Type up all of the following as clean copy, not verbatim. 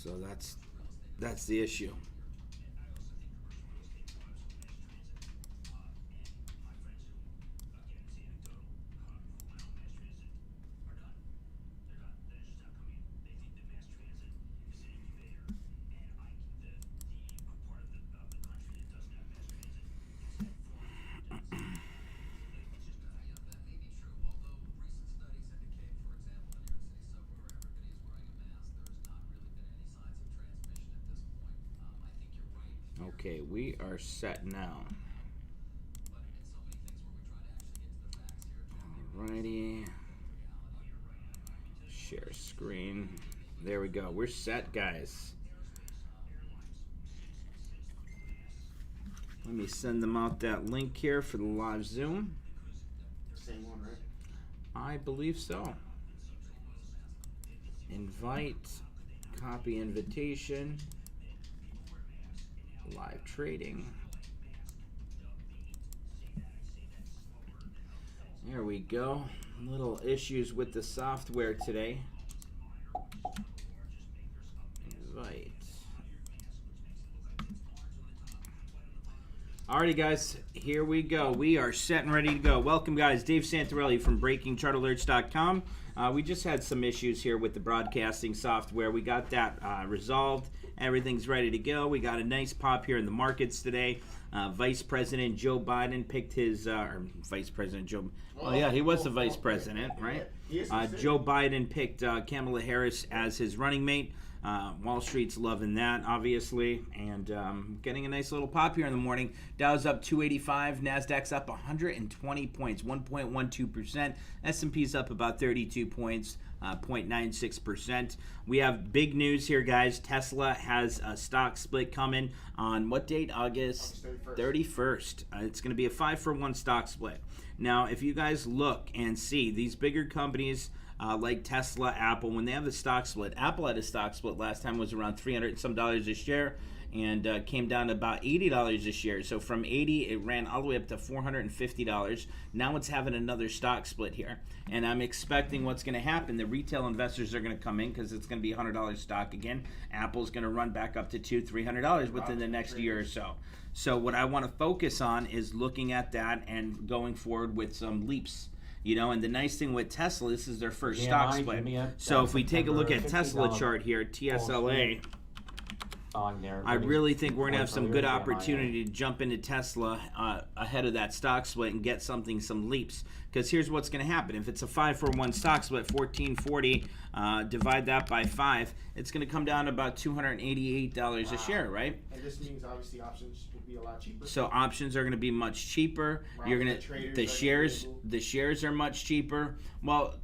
So that's the issue. Okay, we are set now. Alrighty. Share screen. There we go. We're set, guys. Let me send them out that link here for the live Zoom. Same one, right? I believe so. Invite, copy invitation, live trading. There we go. Little issues with the software today. Invite. Alrighty, guys, here we go. We are set and ready to go. Welcome, guys. Dave Santarelli from BreakingChartAlerts.com. We just had some issues here with the broadcasting software. We got that resolved. Everything's ready to go. We got a nice pop here in the markets today. Vice President Joe Biden picked his, or Vice President Joe, oh yeah, he was the Vice President, right? Joe Biden picked Kamala Harris as his running mate. Wall Street's loving that, obviously, and getting a nice little pop here in the morning. Dow's up 285, Nasdaq's up 120 points, 1.12%. S&P's up about 32 points, 0.96%. We have big news here, guys. Tesla has a stock split coming on what date? August 31st. It's going to be a 5-for-1 stock split. Now, if you guys look and see these bigger companies, like Tesla, Apple, when they have a stock split. Apple had a stock split last time, was around $300 and some a share, and came down to about $80 a share. So from 80, it ran all the way up to $450. Now it's having another stock split here, and I'm expecting what's going to happen. The retail investors are going to come in because it's going to be $100 stock again. Apple's going to run back up to $200-300 within the next year or so. So what I want to focus on is looking at that and going forward with some leaps. You know, and the nice thing with Tesla, this is their first stock split. So if we take a look at Tesla chart here, TSLA, I really think we're going to have some good opportunity to jump into Tesla ahead of that stock split and get some leaps. Because here's what's going to happen. If it's a 5-for-1 stock split, 1440, divide that by 5, it's going to come down to about $288 a share, right? And this means obviously options will be a lot cheaper. So options are going to be much cheaper. You're going to the shares are much cheaper. Well,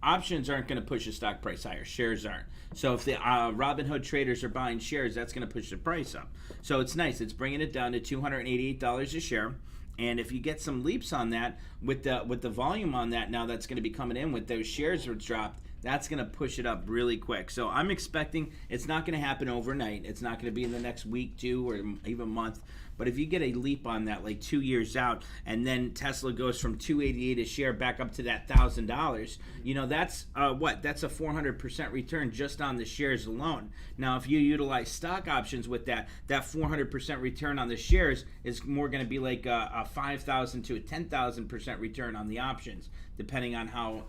options aren't going to push the stock price higher. Shares aren't. So if the Robinhood traders are buying shares, that's going to push the price up. So it's nice. It's bringing it down to $288 a share. And if you get some leaps on that, with the volume on that now that's going to be coming in with those shares were dropped, that's going to push it up really quick. So I'm expecting it's not going to happen overnight. It's not going to be in the next week, 2, or even month. But if you get a leap on that, like 2 years out, and then Tesla goes from $288 a share back up to that $1,000, you know, that's That's a 400% return just on the shares alone. Now, if you utilize stock options with that 400% return on the shares is more going to be like a 5,000 to a 10,000% return on the options, depending on how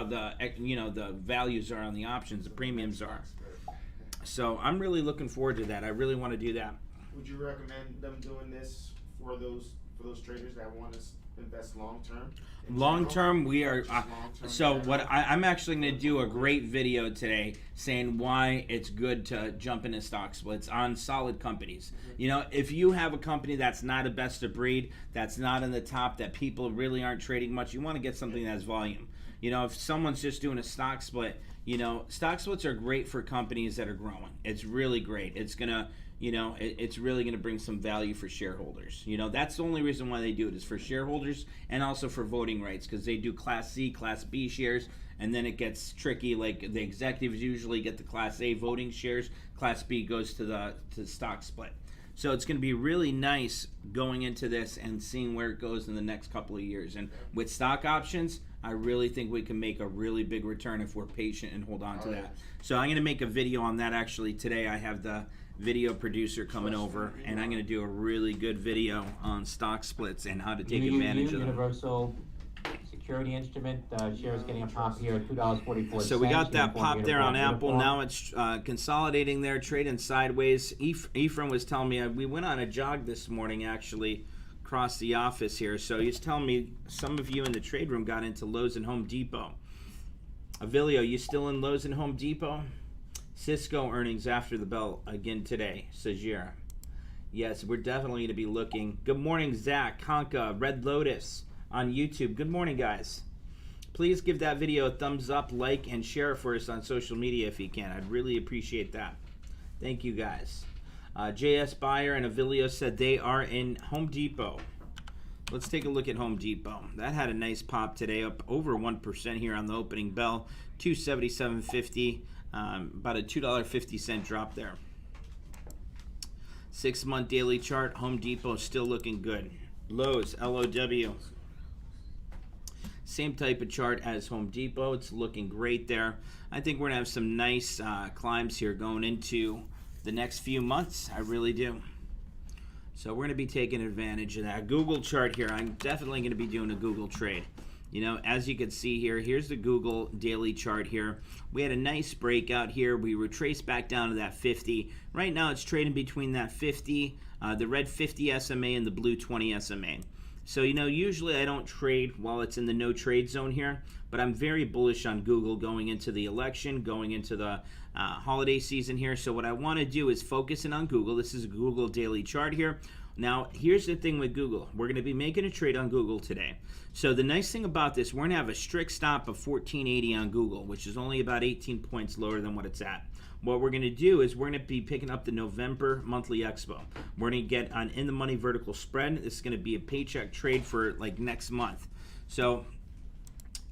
the values are on the options, the premiums are. So I'm really looking forward to that. I really want to do that. Would you recommend them doing this for those traders that want to invest long term? Long term, we are. I'm actually going to do a great video today saying why it's good to jump into stock splits on solid companies. Mm-hmm. You know, if you have a company that's not a best of breed, that's not in the top, that people really aren't trading much, you want to get something that's volume. You know, if someone's just doing a stock split, you know, stock splits are great for companies that are growing. It's really great. It's gonna, you know, it's really going to bring some value for shareholders. You know, that's the only reason why they do it, is for shareholders and also for voting rights, because they do Class C, Class B shares, and then it gets tricky. Like the executives usually get the Class A voting shares, Class B goes to the stock split. So it's going to be really nice going into this and seeing where it goes in the next couple of years. And with stock options, I really think we can make a really big return if we're patient and hold on to that. yeah. So I'm going to make a video on that actually today. I have the video producer coming over, and I'm going to do a really good video on stock splits and how to take advantage of them. Universal security instrument, shares getting a pop here at $2.44. So we got that pop there on Apple. Now it's consolidating there, trading sideways. Ephraim was telling me, we went on a jog this morning actually across the office here. So he's telling me some of you in the trade room got into Lowe's and Home Depot. Avilio, you still in Lowe's and Home Depot? Cisco earnings after the bell again today, Sajira. Yes, we're definitely going to be looking. Good morning, Zach, Conka, Red Lotus on YouTube. Good morning, guys. Please give that video a thumbs up, like, and share it for us on social media if you can. I'd really appreciate that. Thank you, guys. JS Buyer and Avilio said they are in Home Depot. Let's take a look at Home Depot. That had a nice pop today, up over 1% here on the opening bell, $277.50. About a $2.50 drop there. 6-month daily chart, Home Depot still looking good. Lowe's, LOW. Same type of chart as Home Depot. It's looking great there. I think we're going to have some nice climbs here going into the next few months. I really do. So we're going to be taking advantage of that. Google chart here. I'm definitely going to be doing a Google trade. You know, as you can see here, here's the Google daily chart here. We had a nice breakout here. We retraced back down to that 50. Right now it's trading between that 50, the red 50 SMA and the blue 20 SMA. So, you know, usually I don't trade while it's in the no trade zone here, but I'm very bullish on Google going into the election, going into the holiday season here. So what I want to do is focus in on Google. This is a Google daily chart here. Now, here's the thing with Google. We're going to be making a trade on Google today. So the nice thing about this, we're going to have a strict stop of 1480 on Google, which is only about 18 points lower than what it's at. What we're going to do is we're going to be picking up the November monthly expo. We're going to get an in-the-money vertical spread. This is going to be a paycheck trade for like next month. So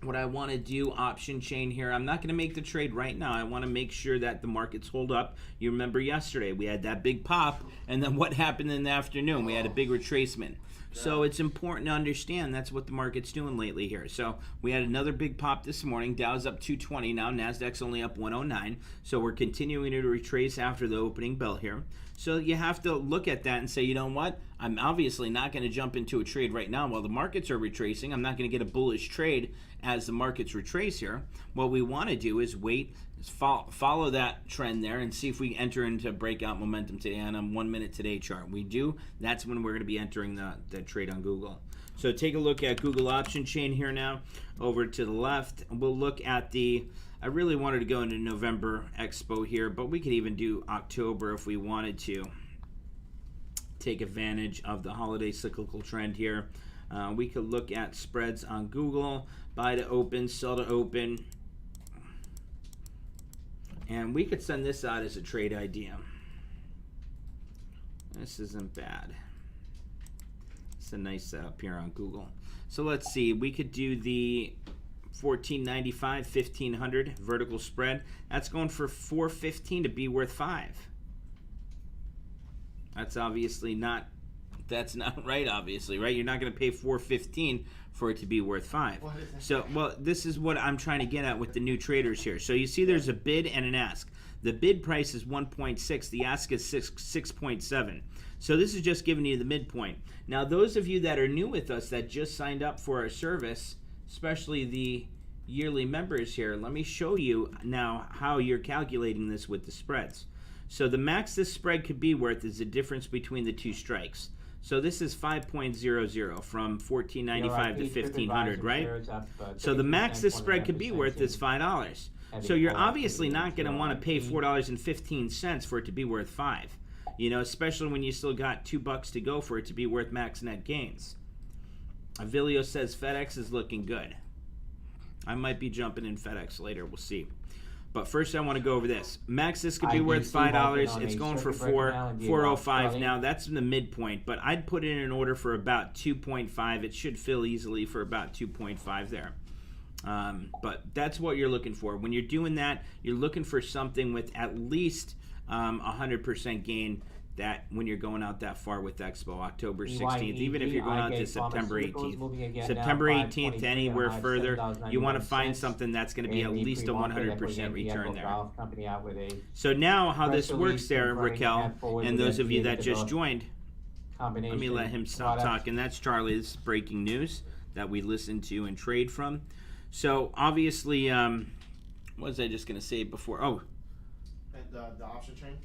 what I want to do, option chain here, I'm not going to make the trade right now. I want to make sure that the markets hold up. You remember yesterday we had that big pop, and then what happened in the afternoon? We had a big retracement. So it's important to understand that's what the market's doing lately here. So we had another big pop this morning. Dow's up 220 now. Nasdaq's only up 109. So we're continuing to retrace after the opening bell here. So you have to look at that and say, you know what? I'm obviously not going to jump into a trade right now while the markets are retracing. I'm not going to get a bullish trade as the markets retrace here. What we want to do is wait, follow that trend there and see if we enter into breakout momentum today on a 1 minute today chart. We do, that's when we're going to be entering the trade on Google. So take a look at Google option chain here now. Over to the left, we'll look at the, I really wanted to go into November Expo here, but we could even do October if we wanted to take advantage of the holiday cyclical trend here. We could look at spreads on Google, buy to open, sell to open, and we could send this out as a trade idea. This isn't bad. It's a nice setup here on Google. So let's see, we could do the 1495, 1500 vertical spread. That's going for 415 to be worth 5. That's obviously not, that's not right, obviously, right? You're not going to pay 415 for it to be worth 5. So, well, this is what I'm trying to get at with the new traders here. So you see there's a bid and an ask. The bid price is 1.6, the ask is 6.7. So this is just giving you the midpoint. Now, those of you that are new with us that just signed up for our service, especially the yearly members here, let me show you now how you're calculating this with the spreads. So the max this spread could be worth is the difference between the two strikes. So this is 5.00 from 1495 to 1500, right? So the max this spread could be worth is $5. So you're obviously not going to want to pay $4.15 for it to be worth 5. You know, especially when you still got $2 to go for it to be worth max net gains. Avilio says FedEx is looking good. I might be jumping in FedEx later. We'll see. But first I want to go over this. Max, this could be worth $5. It's going for $4.05 now. That's in the midpoint, but I'd put it in an order for about 2.5. It should fill easily for about 2.5 there. But that's what you're looking for. When you're doing that, you're looking for something with at least 100% gain that when you're going out that far with Expo, October EYE, 16th, even if you're going out to September Pharmaceuticals moving 18th. again September now, 18th, 523 anywhere on further, you want to find $7.91. something that's going to be at And the least a pre-market 100% return Echo there. Valve Company out with a So now how press this works release there, confirming Raquel, that forward and with those of you FDA that to just develop joined, combination let me let him stop product. talking. That's Charlie's breaking news that we listen to and trade from. So obviously, what was I just going to say before? Oh, And the option chain.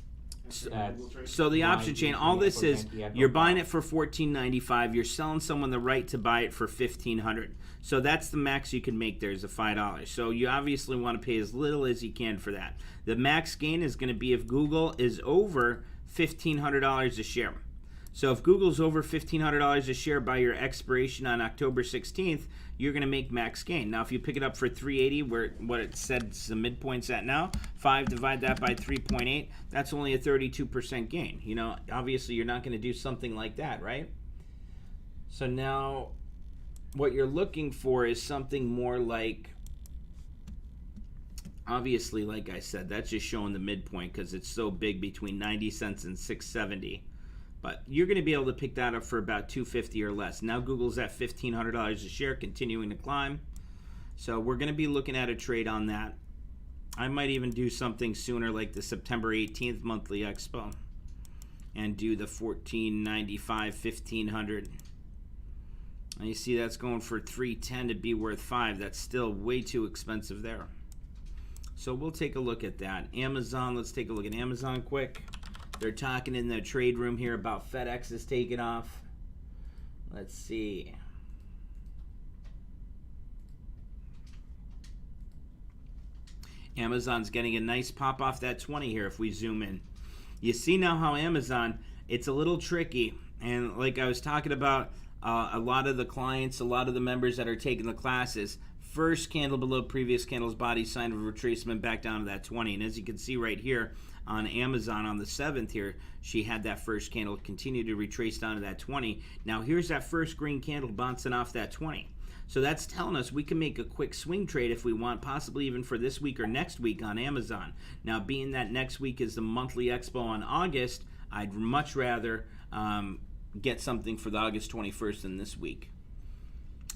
so the option chain, all this is, you're buying it for $14.95. You're selling someone the right to buy it for $1,500. So that's the max you can make there is a $5. So you obviously want to pay as little as you can for that. The max gain is going to be if Google is over $1,500 a share. So if Google's over $1,500 a share by your expiration on October 16th, you're going to make max gain. Now, if you pick it up for $3.80, where what it said the midpoint's at now, 5 divide that by 3.8, that's only a 32% gain. You know, obviously you're not going to do something like that, right? So now what you're looking for is something more like, obviously, like I said, that's just showing the midpoint because it's so big between 90 cents and 670. But you're going to be able to pick that up for about $250 or less. Now Google's at $1,500 a share, continuing to climb. So we're going to be looking at a trade on that. I might even do something sooner, like the September 18th monthly expo, and do the $14.95, $1,500. And you see that's going for $310 to be worth $5. That's still way too expensive there. So we'll take a look at that. Amazon, let's take a look at Amazon quick. They're talking in the trade room here about FedEx is taking off. Let's see. Amazon's getting a nice pop off that 20 here if we zoom in. You see now how Amazon, it's a little tricky. And like I was talking about, a lot of the clients, a lot of the members that are taking the classes, first candle below previous candle's body, sign of retracement back down to that 20. And as you can see right here on Amazon on the 7th here, she had that first candle continue to retrace down to that 20. Now here's that first green candle bouncing off that 20. So that's telling us we can make a quick swing trade if we want, possibly even for this week or next week on Amazon. Now being that next week is the monthly expo on August, I'd much rather get something for the August 21st than this week.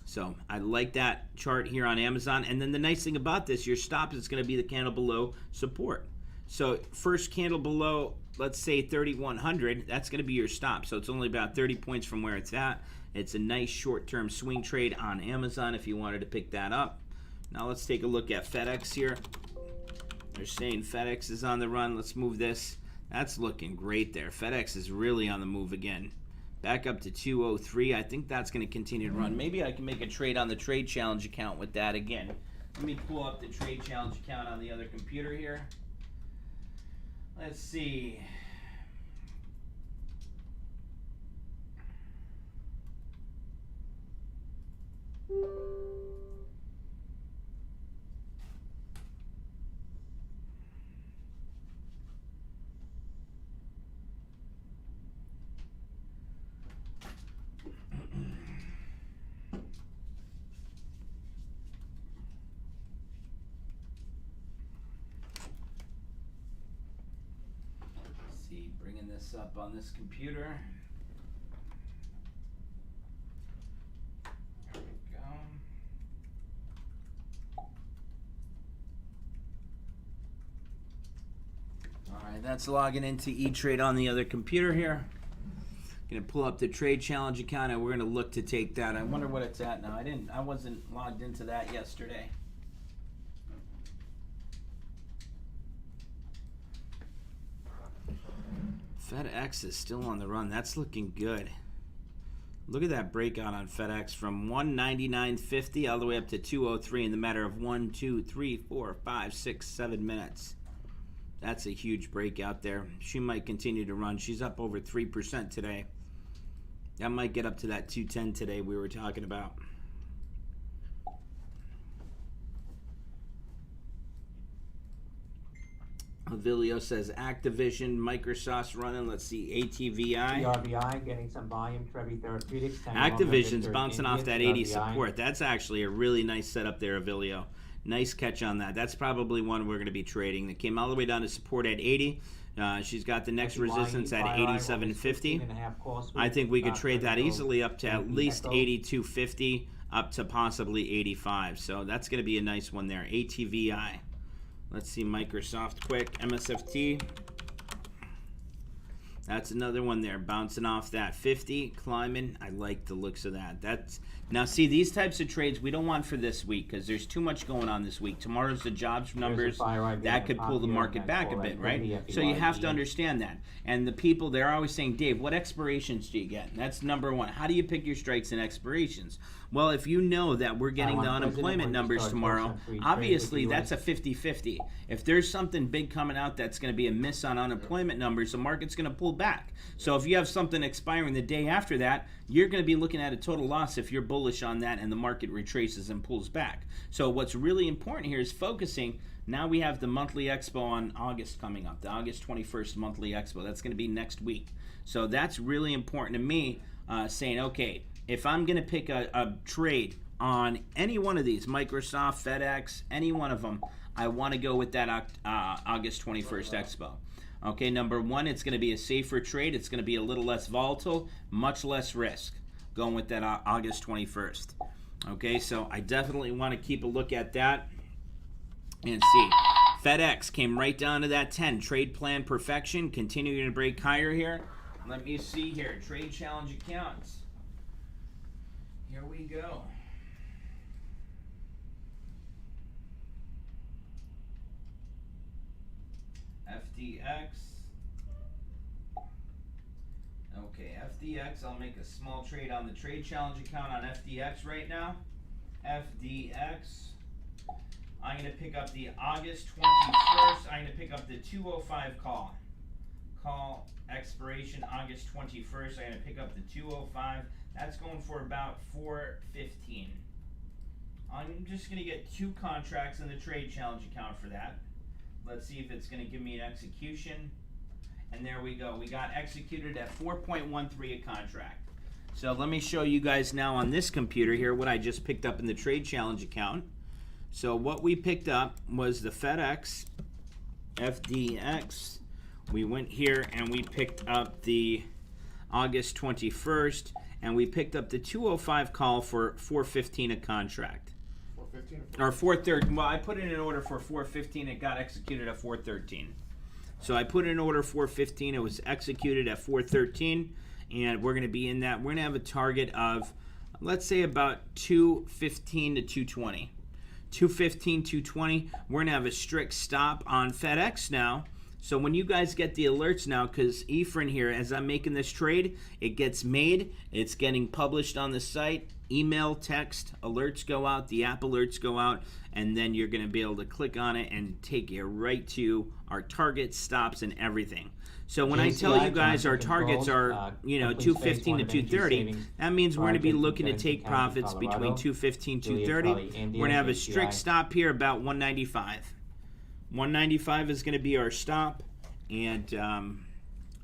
So I like that chart here on Amazon. And then the nice thing about this, your stop is going to be the candle below support. So first candle below, let's say 3,100, that's going to be your stop. So it's only about 30 points from where it's at. It's a nice short-term swing trade on Amazon if you wanted to pick that up. Now let's take a look at FedEx here. They're saying FedEx is on the run. Let's move this. That's looking great there. FedEx is really on the move again. Back up to 203. I think that's going to continue to run. Maybe I can make a trade on the Trade Challenge account with that again. Let me pull up the Trade Challenge account on the other computer here. Let's see. Bringing this up on this computer. There we go. Alright, that's logging into E-Trade on the other computer here. Gonna pull up the Trade Challenge account and we're gonna look to take that. I wonder what it's at now. I wasn't logged into that yesterday. FedEx is still on the run. That's looking good. Look at that breakout on FedEx from 199.50 all the way up to 203 in the matter of 1, 2, 3, 4, 5, 6, 7 minutes. That's a huge breakout there. She might continue to run. She's up over 3% today. That might get up to that 210 today we were talking about. Avilio says Activision, Microsoft's running. Let's see, ATVI. TRVI getting some volume. Trevi Therapeutics. Activision's bouncing off that 80 support. That's actually a really nice setup there, Avilio. Nice catch on that. That's probably one we're going to be trading. That came all the way down to support at 80. She's got the next resistance at 87.50. I think we could trade that easily up to at least 82.50, up to possibly 85. So that's going to be a nice one there. ATVI. Let's see Microsoft quick. MSFT. That's another one there, bouncing off that 50, climbing. I like the looks of that. Now, see, these types of trades we don't want for this week because there's too much going on this week. Tomorrow's the jobs numbers. That could pull the market back a bit, right? So you have to understand that. And the people, they're always saying, Dave, what expirations do you get? And that's number one. How do you pick your strikes and expirations? Well, if you know that we're getting the unemployment numbers tomorrow, obviously that's a 50-50. If there's something big coming out that's going to be a miss on unemployment numbers, the market's going to pull back. So if you have something expiring the day after that, you're going to be looking at a total loss if you're bullish on that and the market retraces and pulls back. So what's really important here is focusing. Now we have the monthly expo on August coming up, the August 21st monthly expo. That's going to be next week. So that's really important to me, saying, okay, if I'm going to pick a trade on any one of these, Microsoft, FedEx, any one of them, I want to go with that August 21st expo. Okay, number one, it's going to be a safer trade. It's going to be a little less volatile, much less risk going with that August 21st. Okay, so I definitely want to keep a look at that and see. FedEx came right down to that 10. Trade plan perfection, continuing to break higher here. Let me see here. Trade challenge accounts. Here we go. FDX. Okay, FDX. I'll make a small trade on the trade challenge account on FDX right now. FDX. I'm going to pick up the August 21st. I'm going to pick up the 205 call. Call expiration August 21st. I'm going to pick up the 205. That's going for about 415. I'm just going to get 2 contracts in the trade challenge account for that. Let's see if it's going to give me an execution. And there we go. We got executed at 4.13 a contract. So let me show you guys now on this computer here what I just picked up in the trade challenge account. So what we picked up was the FedEx, FDX. We went here and we picked up the August 21st, and we picked up the 205 call for 415 a contract. 415 or 413. Well, I put it in order for 415. It got executed at 413. So I put in order 415. It was executed at 413, and we're going to be in that. We're going to have a target of, let's say, about 215 to 220. 215, 220. We're going to have a strict stop on FedEx now. So when you guys get the alerts now, because Ephraim here, as I'm making this trade, it gets made, it's getting published on the site, email, text, alerts go out, the app alerts go out, and then you're going to be able to click on it and take you right to our targets, stops, and everything. So when I tell you guys our targets are, 215 to 230, that means we're going to be looking to take profits between 215 and 230. We're going to have a strict stop here about 195. 195 is going to be our stop, and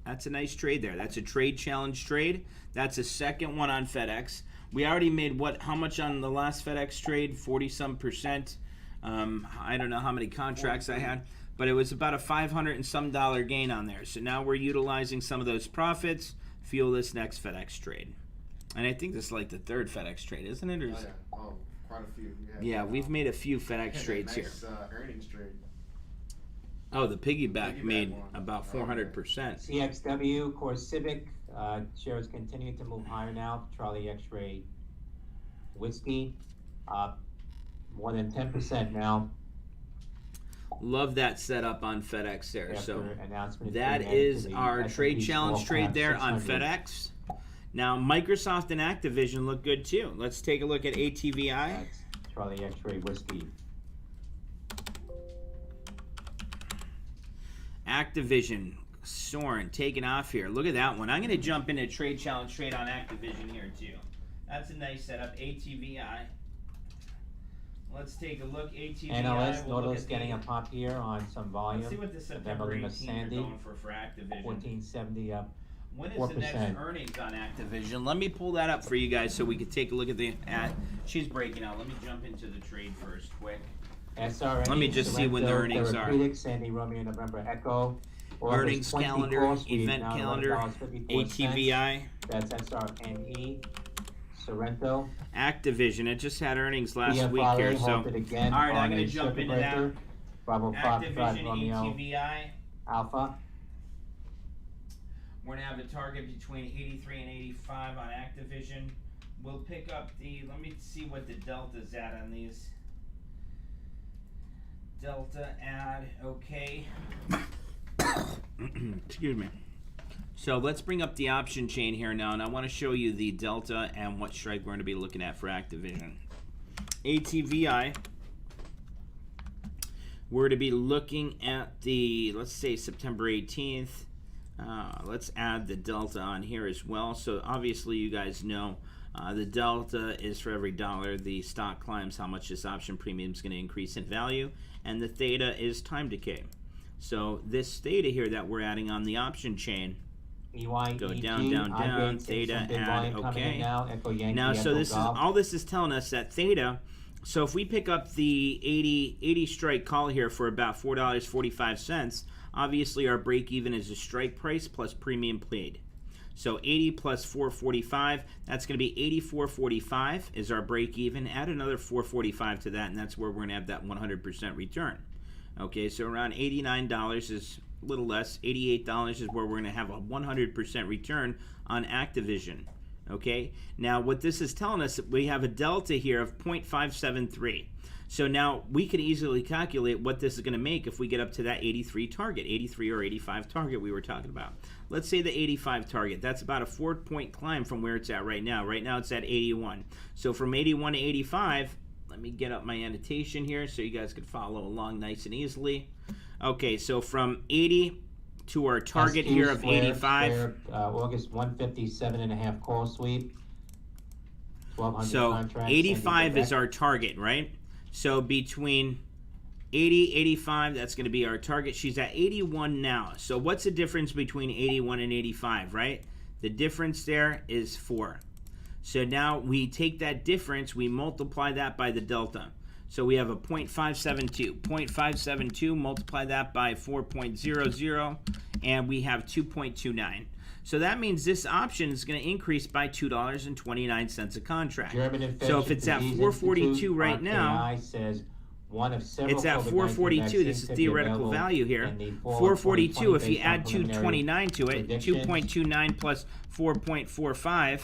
that's a nice trade there. That's a trade challenge trade. That's a second one on FedEx. We already made how much on the last FedEx trade? 40-some%. I don't know how many contracts I had, but it was about a $500 and some gain on there. So now we're utilizing some of those profits, fuel this next FedEx trade. And I think this is like the third FedEx trade, isn't it? Or is quite a few. Yeah, we've made a few FedEx trades here. Earnings trade. Oh, the piggyback made about 400%. CXW, Core Civic, shares continue to move higher now. Charlie X-Ray Whiskey, more than 10% now. Love that setup on FedEx there. After So announcement that is our trade challenge trade there on FedEx. Now Microsoft and Activision look good too. Let's take a look at ATVI. That's Charlie X-Ray Whiskey. Activision, Soren, taking off here. Look at that one. I'm going to jump into trade challenge trade on Activision here too. That's a nice setup. ATVI. Let's take a look. ATVI. Analyst, Nautilus getting a pop here on some volume. Let's see what the September 18th are going for Activision. 1470 up. When is 4%. the next earnings on Activision? Let me pull that up for you guys so we can take a look at the ad. She's breaking out. Let me jump into the trade first quick. SRNE, Let me just see when the Sorrento earnings are. Therapeutics, Sandy Romeo November Echo. August Earnings 20 calendar, call suite, event now calendar, $11.54. ATVI, That's SRNE, Sorrento. Activision. It just had earnings last week TFLA here, so. halted again All right, I'm on gonna a jump circuit into that. breaker. Bravo Foxtrot Activision, Romeo ATVI. Alpha. We're gonna have a target between 83 and 85 on Activision. We'll pick up the, let me see what the delta's at on these. Delta add, okay. Excuse me. So let's bring up the option chain here now, and I want to show you the delta and what strike we're going to be looking at for Activision. ATVI, we're to be looking at the, let's say September 18th. Let's add the delta on here as well. So obviously you guys know the delta is for every dollar the stock climbs, how much this option premium is going to increase in value, and the theta is time decay. So this theta here that we're adding on the option chain, go down, down, down, theta, add, okay. Now, so this is, all this is telling us that theta, so if we pick up the 80 strike call here for about $4.45, obviously our break even is a strike price plus premium paid. So 80 plus 445, that's going to be 84.45 is our break even. Add another 445 to that, and that's where we're going to have that 100% return. Okay, so around $89 is a little less. $88 is where we're going to have a 100% return on Activision. Okay, now what this is telling us, we have a delta here of 0.573. So now we can easily calculate what this is going to make if we get up to that 83 target, 83 or 85 target we were talking about. Let's say the 85 target. That's about a 4-point climb from where it's at right now. Right now it's at 81. So from 81 to 85, let me get up my annotation here so you guys can follow along nice and easily. Okay, so from 80 to our target here of 85. August 157.5 call sweep. 1,200 so contracts. 85 is our target, right? So between 80, 85, that's going to be our target. She's at 81 now. So what's the difference between 81 and 85, right? The difference there is 4. So now we take that difference, we multiply that by the delta. So we have a 0.572. 0.572, multiply that by 4.00, and we have 2.29. So that means this option is going to increase by $2.29 a contract. So if it's at 442 right now, says one of several it's at 442. This is theoretical value here. 442, if you add 229 to it, 2.29 plus 4.45,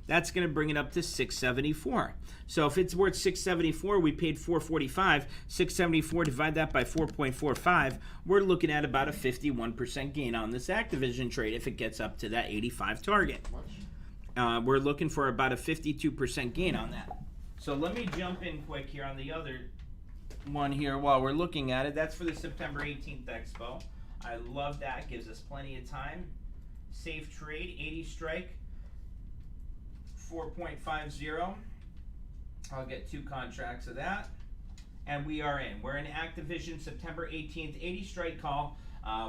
that's going to bring it up to 674. So if it's worth 674, we paid 445. 674, divide that by 4.45, we're looking at about a 51% gain on this Activision trade if it gets up to that 85 target. We're looking for about a 52% gain on that. So let me jump in quick here on the other one here while we're looking at it. That's for the September 18th Expo. I love that. Gives us plenty of time. Safe trade, 80 strike, 4.50. I'll get 2 contracts of that. And we are in. We're in Activision September 18th, 80 strike call.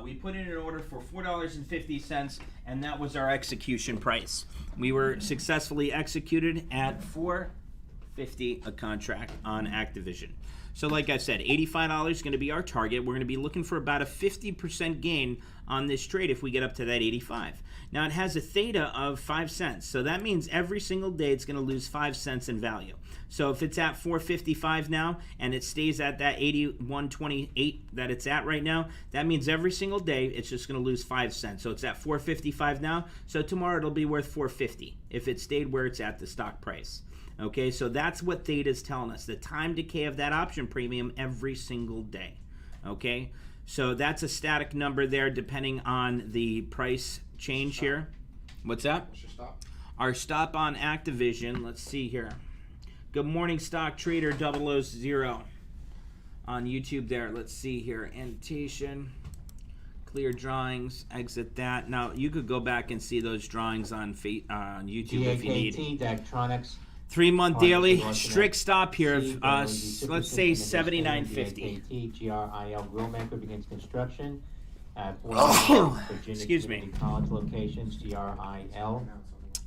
We put in an order for $4.50, and that was our execution price. We were successfully executed at $4.50 a contract on Activision. So like I said, $85 is going to be our target. We're going to be looking for about a 50% gain on this trade if we get up to that 85. Now it has a theta of 5 cents. So that means every single day it's going to lose 5 cents in value. So if it's at 455 now and it stays at that 81.28 that it's at right now, that means every single day it's just going to lose 5 cents. So it's at 455 now. So tomorrow it'll be worth 450 if it stayed where it's at the stock price. Okay, so that's what theta is telling us, the time decay of that option premium every single day. Okay, so that's a static number there depending on the price change here. What's that? What's your stop? Our stop on Activision, let's see here. Good morning, Stock Trader 000 on YouTube there. Let's see here, annotation, clear drawings, exit that. Now, you could go back and see those drawings on YouTube if you need. Daktronics. 3-month daily, strict stop here of, let's say, $79.50. GRIL Grillmaker begins construction at Excuse me. College locations, GRIL.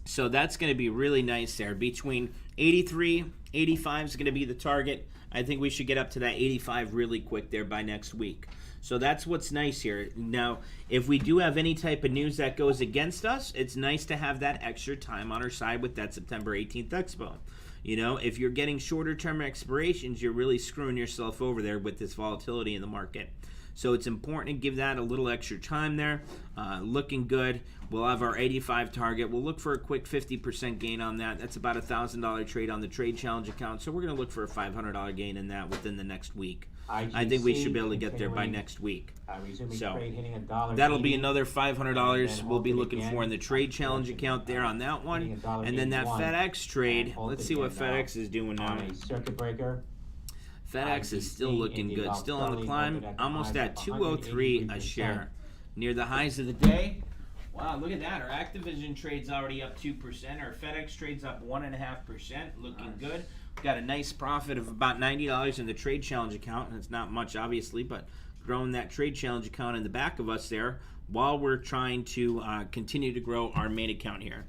So that's going to be really nice there. Between 83, 85 is going to be the target. I think we should get up to that 85 really quick there by next week. So that's what's nice here. Now, if we do have any type of news that goes against us, it's nice to have that extra time on our side with that September 18th expo. You know, if you're getting shorter term expirations, you're really screwing yourself over there with this volatility in the market. So it's important to give that a little extra time there. Looking good. We'll have our 85 target. We'll look for a quick 50% gain on that. That's about a $1,000 trade on the trade challenge account. So we're going to look for a $500 gain in that within the next week. I think we should be able to get there by next week. So that'll be another $500 we'll be looking for in the trade challenge account there on that one. And then that FedEx trade, let's see what FedEx is doing now. Circuit breaker. FedEx is still looking good, still on the climb, almost at 203 a share, near the highs of the day. Wow, look at that. Our Activision trade's already up 2%. Our FedEx trade's up 1.5%, looking good. We've got a nice profit of about $90 in the trade challenge account, and it's not much, obviously, but growing that trade challenge account in the back of us there while we're trying to continue to grow our main account here.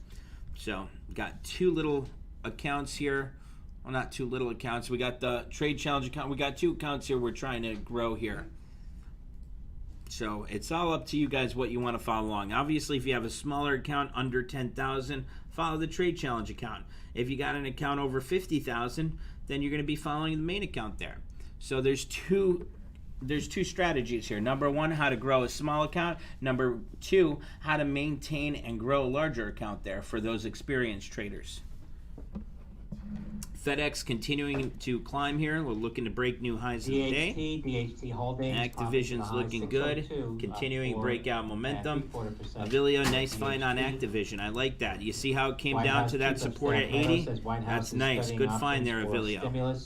So, got two little accounts here. Well, not two little accounts. We got the trade challenge account. We got two accounts here we're trying to grow here. So it's all up to you guys what you want to follow along. Obviously, if you have a smaller account under 10,000, follow the trade challenge account. If you got an account over 50,000, then you're going to be following the main account there. So there's two strategies here. Number one, how to grow a small account. Number two, how to maintain and grow a larger account there for those experienced traders. FedEx continuing to climb here. We're looking to break new highs of the day. DHT holdings. Activision's looking good. Continuing breakout momentum. Avilio, nice find on Activision. I like that. You see how it came down to that support at 80? That's nice. Good find there, Avilio.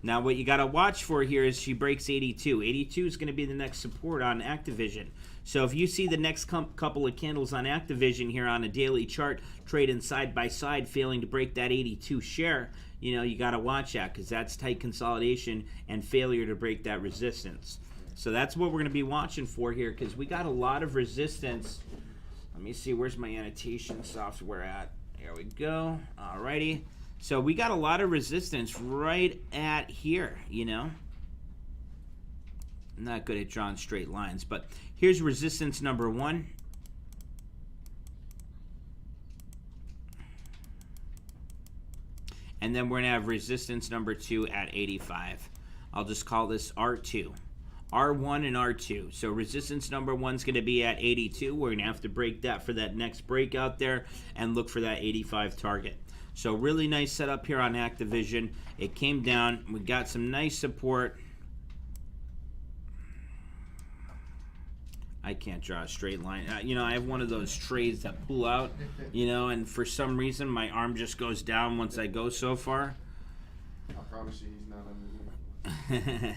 Now what you got to watch for here is she breaks 82. 82 is going to be the next support on Activision. So if you see the next couple of candles on Activision here on a daily chart trading side by side failing to break that 82 share, you know, you got to watch that because that's tight consolidation and failure to break that resistance. So that's what we're going to be watching for here because we got a lot of resistance. Let me see, where's my annotation software at? There we go. Alrighty. So we got a lot of resistance right at here, you know. I'm not good at drawing straight lines, but here's resistance number one. And then we're going to have resistance number two at 85. I'll just call this R2. R1 and R2. So resistance number one's going to be at 82. We're going to have to break that for that next breakout there and look for that 85 target. So really nice setup here on Activision. It came down. We got some nice support. I can't draw a straight line. You know, I have one of those trades that pull out, you know, and for some reason my arm just goes down once I go so far. I promise you he's not on the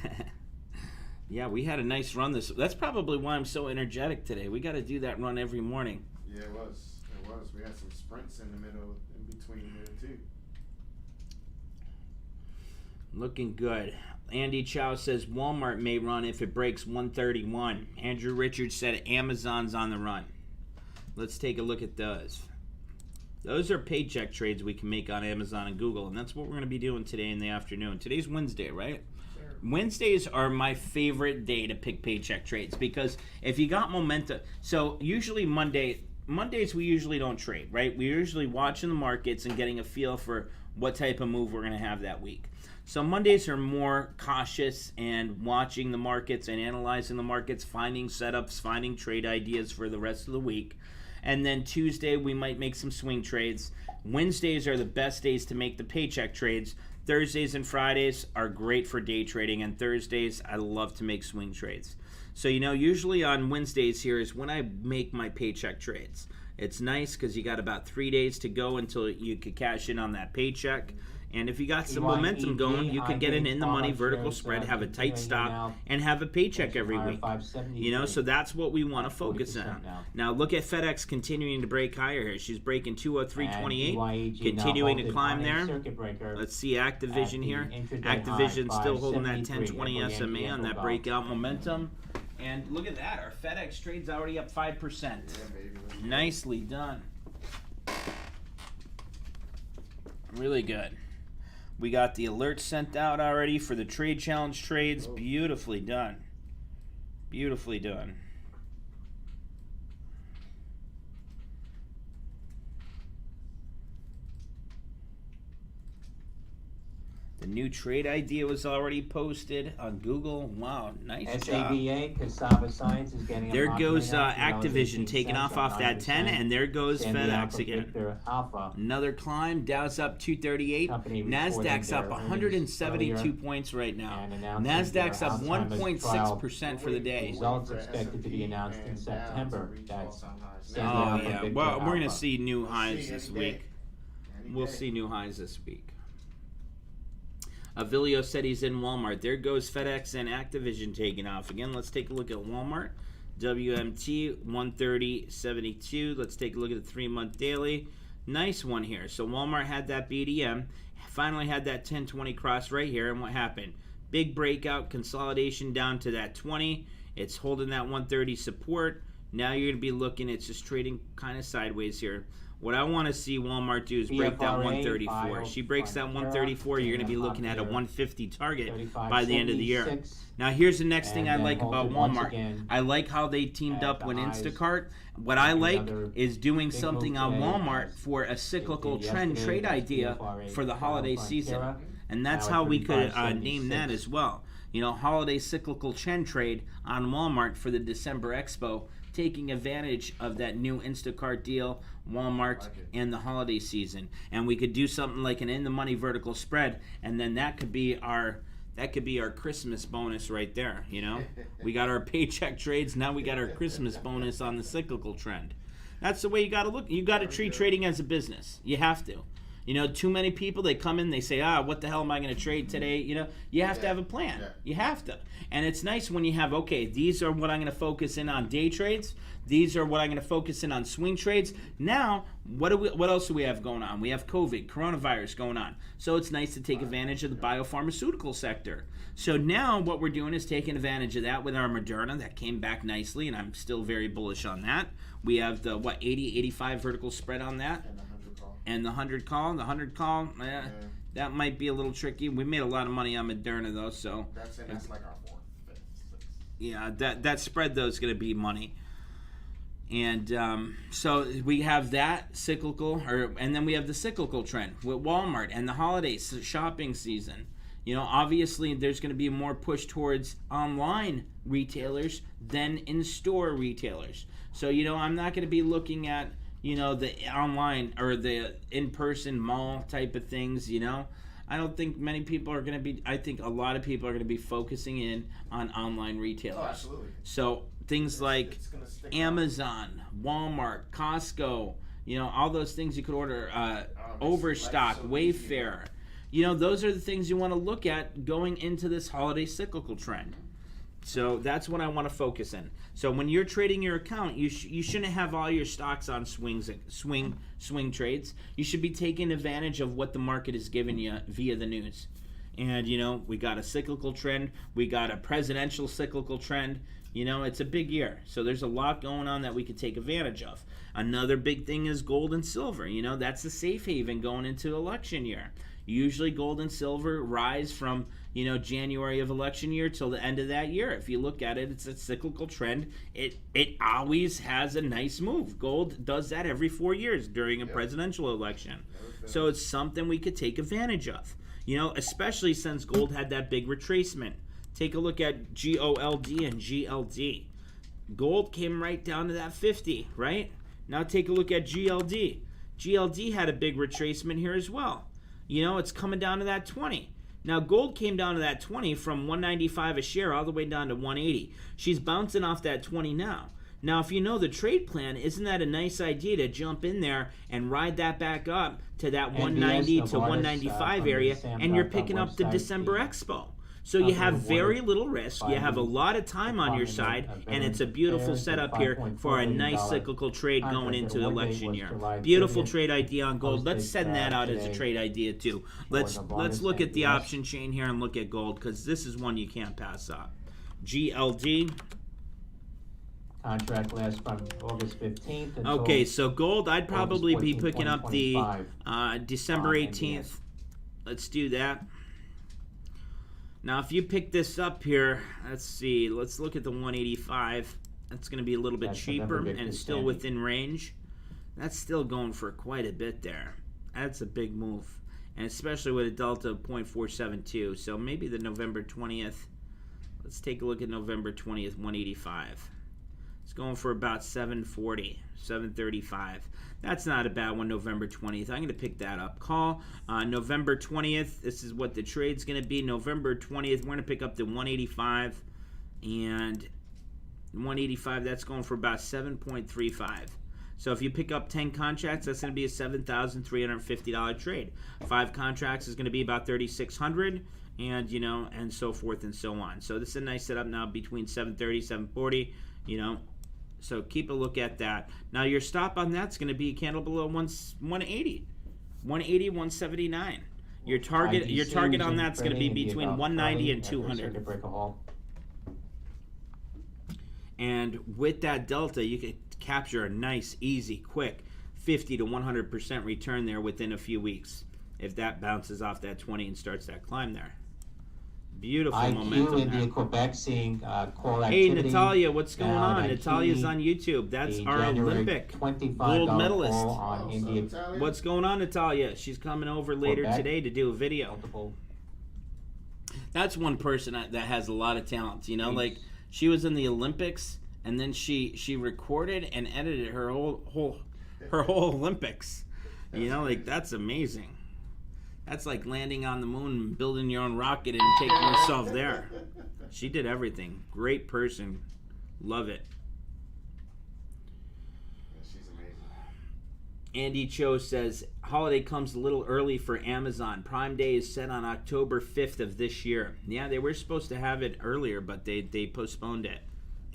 Yeah, we had a nice run this. That's probably why I'm so energetic today. We got to do that run every morning. Yeah, it was. It was. We had some sprints in the middle, in between there too. Looking good. Andy Chow says Walmart may run if it breaks 131. Andrew Richards said Amazon's on the run. Let's take a look at those. Those are paycheck trades we can make on Amazon and Google, and that's what we're going to be doing today in the afternoon. Today's Wednesday, right? Sure. Wednesdays are my favorite day to pick paycheck trades because if you got momentum, so usually Mondays we usually don't trade, right? We're usually watching the markets and getting a feel for what type of move we're going to have that week. So Mondays are more cautious and watching the markets and analyzing the markets, finding setups, finding trade ideas for the rest of the week. And then Tuesday, we might make some swing trades. Wednesdays are the best days to make the paycheck trades. Thursdays and Fridays are great for day trading. And Thursdays, I love to make swing trades. So, you know, usually on Wednesdays here is when I make my paycheck trades. It's nice because you got about 3 days to go until you could cash in on that paycheck. And if you got some momentum going, you could get an in-the-money vertical spread, have a tight stop, and have a paycheck every week. You know, so that's what we want to focus on. Now, look at FedEx continuing to break higher here. She's breaking 203.28, continuing to climb there. Let's see Activision here. Activision still holding that 1020 SMA on that breakout momentum. And look at that. Our FedEx trade's already up 5%. Nicely done. Really good. We got the alerts sent out already for the trade challenge trades. Oh. Beautifully done. Beautifully done. The new trade idea was already posted on Google. Wow, nice job. SAVA, Cassava Science is getting There a goes $18 Activision taking off that 10, 9%. and there goes Sandy FedEx Alpha again. Victor Alpha. Another climb. Dow's up 238. Company Nasdaq's up reported their 172 earnings points right now. and announcing Nasdaq's their up Alzheimer's 1.6% for the day. Results expected to be announced in September. That's Sandy Oh Alpha yeah. Victor Well, we're gonna Alpha. see new We'll highs see this any week. day. We'll see new highs this week. Avilio said he's in Walmart. There goes FedEx and Activision taking off. Again, let's take a look at Walmart. WMT 130.72. Let's take a look at the 3-month daily. Nice one here. So Walmart had that BDM. Finally had that 1020 cross right here. And what happened? Big breakout, consolidation down to that 20. It's holding that 130 support. Now you're going to be looking, it's just trading kind of sideways here. What I want to see Walmart do is break that 134. She breaks that 134, you're going to be looking at a 150 target by the end of the year. Now here's the next thing I like about Walmart. I like how they teamed up with Instacart. What I like is doing something on Walmart for a cyclical trend trade idea for the holiday season. And that's how we could name that as well. You know, holiday cyclical trend trade on Walmart for the December Expo, taking advantage of that new Instacart deal, Walmart, and the holiday season. And we could do something like an in-the-money vertical spread, and then that could be our Christmas bonus right there, you know? We got our paycheck trades, now we got our Christmas bonus on the cyclical trend. That's the way you got to look. You got to treat trading as a business. You have to. You know, too many people, they come in, they say, what the hell am I going to trade today? You know, you have to have a plan. You have to. And it's nice when you have, okay, these are what I'm going to focus in on day trades. These are what I'm going to focus in on swing trades. Now, what else do we have going on? We have COVID, coronavirus going on. So it's nice to take advantage of the biopharmaceutical sector. So now what we're doing is taking advantage of that with our Moderna that came back nicely, and I'm still very bullish on that. We have the, 80, 85 vertical spread on that. And the 100 call. The 100 call, that might be a little tricky. We made a lot of money on Moderna, though, so. That's like our 4th, 5th, 6th. Yeah, that spread, though, is going to be money. And so we have that cyclical, and then we have the cyclical trend with Walmart and the holiday shopping season. You know, obviously, there's going to be more push towards online retailers than in-store retailers. So, you know, I'm not going to be looking at, you know, the online or the in-person mall type of things, you know. I don't think many people are going to be, I think a lot of people are going to be focusing in on online retailers. Oh, absolutely. So things like Amazon, Walmart, Costco, you know, all those things you could order, Overstock, Wayfair. You know, those are the things you want to look at going into this holiday cyclical trend. So that's what I want to focus in. So when you're trading your account, you shouldn't have all your stocks on swing trades. You should be taking advantage of what the market is giving you via the news. And, you know, we got a cyclical trend. We got a presidential cyclical trend. You know, it's a big year. So there's a lot going on that we could take advantage of. Another big thing is gold and silver. You know, that's the safe haven going into election year. Usually gold and silver rise from, you know, January of election year till the end of that year. If you look at it, it's a cyclical trend. It always has a nice move. Gold does that every 4 years during a presidential election. So it's something we could take advantage of. You know, especially since gold had that big retracement. Take a look at GOLD and GLD. Gold came right down to that 50, right? Now take a look at GLD. GLD had a big retracement here as well. You know, it's coming down to that 20. Now, gold came down to that 20 from 195 a share all the way down to 180. She's bouncing off that 20 now. Now, if you know the trade plan, isn't that a nice idea to jump in there and ride that back up to that 190 to 195 area, and you're picking up the December Expo? So you have very little risk, you have a lot of time on your side, and it's a beautiful setup here for a nice cyclical trade going into the election year. Beautiful trade idea on gold. Let's send that out as a trade idea too. Let's look at the option chain here and look at gold, because this is one you can't pass up. GLD. Contract lasts from August 15th until Okay, so gold, I'd probably be 14th, picking up the 2025, December on 18th. NDS. Let's do that. Now, if you pick this up here, let's see. Let's look at the 185. That's going to be a little bit That's cheaper, November and it's still Victor within range. That's still going for quite a bit there. That's a big move, and especially with a delta of 0.472. So maybe the November 20th. Let's take a look at November 20th, 185. It's going for about 740, 735. That's not a bad one, November 20th. I'm going to pick that up. Call November 20th. This is what the trade's going to be. November 20th, we're going to pick up the 185. And 185, that's going for about 7.35. So if you pick up 10 contracts, that's going to be a $7,350 trade. 5 contracts is going to be about $3,600. And, you know, and so forth and so on. So this is a nice setup now between 730, 740, you know. So keep a look at that. Now your stop on that's going to be a candle below 180. 180, 179. Your target on that's going to be between 190 and 200. And with that delta, you can capture a nice, easy, quick 50 to 100% return there within a few weeks if that bounces off that 20 and starts that climb there. Beautiful momentum India, there. Quebec seeing call Hey, activity. Natalia, what's going Down on? at Natalia's key, on YouTube. That's the our January Olympic $25 gold medalist. call on India. What's going on, Natalia? She's coming over later Quebec. today to do a video. Multiple. That's one person that has a lot of talent. You know, like she was in the Olympics, and then she recorded and edited her whole Olympics. You know, like that's amazing. That's like landing on the moon and building your own rocket and taking yourself there. She did everything. Great person. Love it. Yeah, she's amazing. Andy Cho says, holiday comes a little early for Amazon. Prime Day is set on October 5th of this year. Yeah, they were supposed to have it earlier, but they postponed it.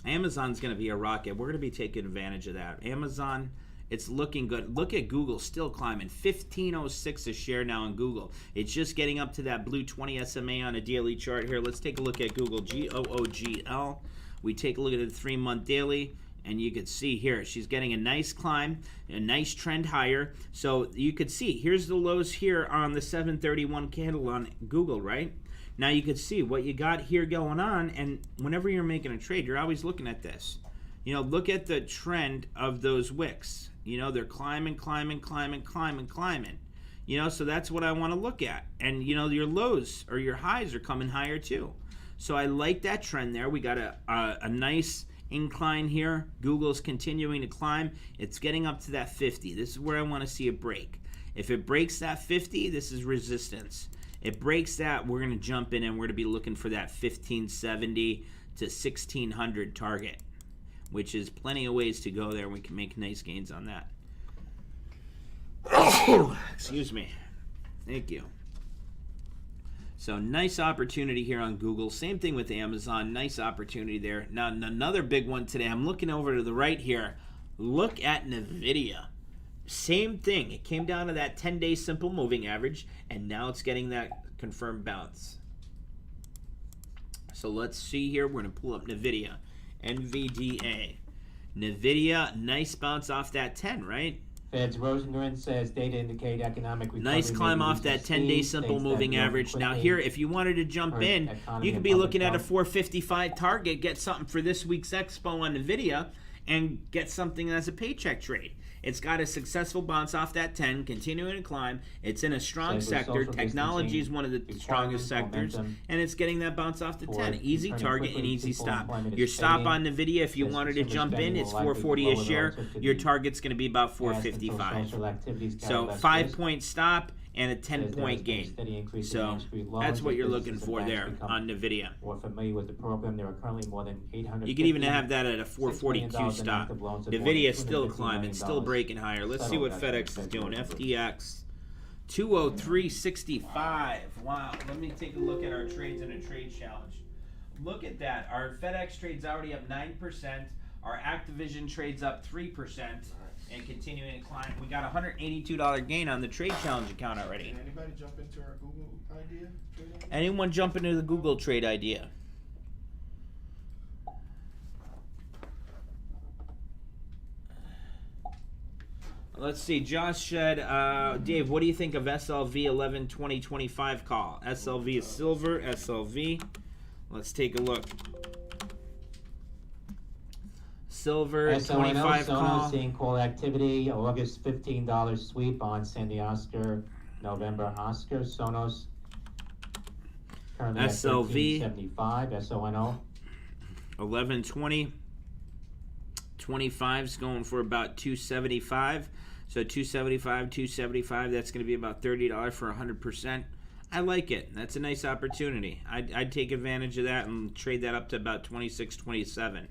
Amazon's going to be a rocket. We're going to be taking advantage of that. Amazon, it's looking good. Look at Google, still climbing. 1506 a share now on Google. It's just getting up to that blue 20 SMA on a daily chart here. Let's take a look at Google, G-O-O-G-L. We take a look at the 3-month daily, and you can see here, she's getting a nice climb, a nice trend higher. So you could see, here's the lows here on the 731 candle on Google, right? Now you can see what you got here going on, and whenever you're making a trade, you're always looking at this. You know, look at the trend of those wicks. You know, they're climbing, climbing, climbing, climbing, climbing. You know, so that's what I want to look at. And, you know, your lows or your highs are coming higher too. So I like that trend there. We got a nice incline here. Google's continuing to climb. It's getting up to that 50. This is where I want to see it break. If it breaks that 50, this is resistance. It breaks that, we're going to jump in and we're going to be looking for that 1570 to 1600 target, which is plenty of ways to go there. We can make nice gains on that. Excuse me. Thank you. So nice opportunity here on Google. Same thing with Amazon. Nice opportunity there. Now another big one today. I'm looking over to the right here. Look at NVIDIA. Same thing. It came down to that 10-day simple moving average, and now it's getting that confirmed bounce. So let's see here. We're going to pull up NVIDIA. NVDA. NVIDIA, nice bounce off that 10, right? Fed's Rosengren says data indicate economic recovery. Nice climb off that 10-day simple moving average. Now here, if you wanted to jump in, you could be looking at a 455 target, get something for this week's expo on NVIDIA, and get something as a paycheck trade. It's got a successful bounce off that 10, continuing to climb. It's in a strong sector. Technology is one of the strongest sectors, and it's getting that bounce off the 10. Easy target and easy stop. Your stop on NVIDIA, if you wanted to jump in, it's 440 a share. Your target's going to be about 455. So 5-point stop and a 10-point gain. So that's what you're looking for there on NVIDIA. More familiar with the program, there are currently more than 800. You can even have that at a 442 stop. NVIDIA is still climbing, still breaking higher. Let's see what FedEx is doing. FDX 203.65. Wow. Let me take a look at our trades in a trade challenge. Look at that. Our FedEx trade's already up 9%. Our Activision trade's up 3%. And continuing to climb. We got a $182 gain on the trade challenge account already. Can anybody jump into our Google idea? Anyone jump into the Google trade idea? Let's see. Josh said, Dave, what do you think of SLV 11-20-25 call? SLV is silver. SLV. Let's take a look. Silver 25 call. Seeing call activity. August $15 sweep on Sandy Oscar, November Oscar. Sonos. Currently SLV. at 1375. SONO. 11-20. 25's going for about 275. So 275, 275. That's going to be about $30 for 100%. I like it. That's a nice opportunity. I'd take advantage of that and trade that up to about 26, 27.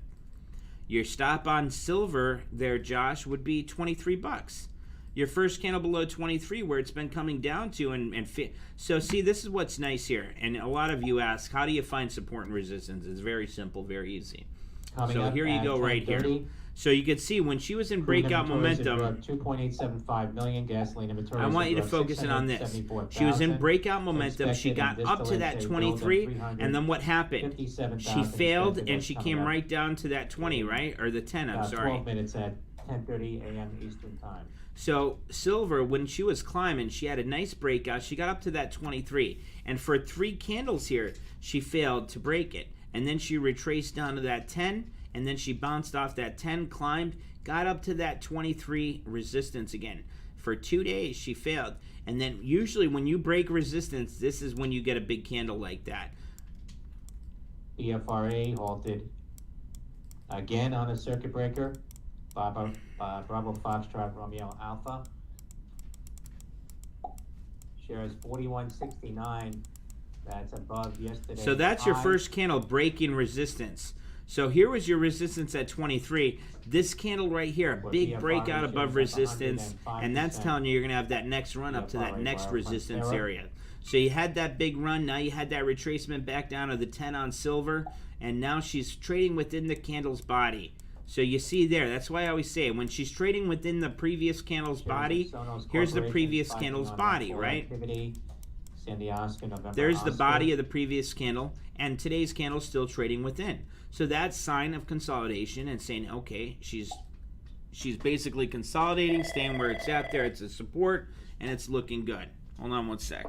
Your stop on silver there, Josh, would be 23 bucks. Your first candle below 23, where it's been coming down to, so see, this is what's nice here. And a lot of you ask, how do you find support and resistance? It's very simple, very easy. So here you go, right here. So you can see when she was in breakout momentum. 2.875 million gasoline inventories. I want you to focus in on this. She was in breakout momentum. She got up to that 23, and then what happened? She failed, and she came right down to that 20, right? Or the 10, I'm sorry. 12 minutes at 10:30 a.m. Eastern Time. So silver, when she was climbing, she had a nice breakout. She got up to that 23, and for 3 candles here, she failed to break it, and then she retraced down to that 10. And then she bounced off that 10, climbed, got up to that 23 resistance again. For 2 days, she failed. And then usually when you break resistance, this is when you get a big candle like that. EFRA halted again on a circuit breaker. Bravo Foxtrot Romeo Alpha. Shares 41.69. That's above yesterday's. So that's your first candle breaking resistance. So here was your resistance at 23. This candle right here, a big breakout above resistance, and that's telling you you're going to have that next run up to that next resistance area. So you had that big run. Now you had that retracement back down to the 10 on silver, and now she's trading within the candle's body. So you see there, that's why I always say, when she's trading within the previous candle's body, here's the previous candle's body, right? There's the body of the previous candle, and today's candle is still trading within. So that's sign of consolidation and saying, okay, she's basically consolidating, staying where it's at there. It's a support, and it's looking good. Hold on one sec.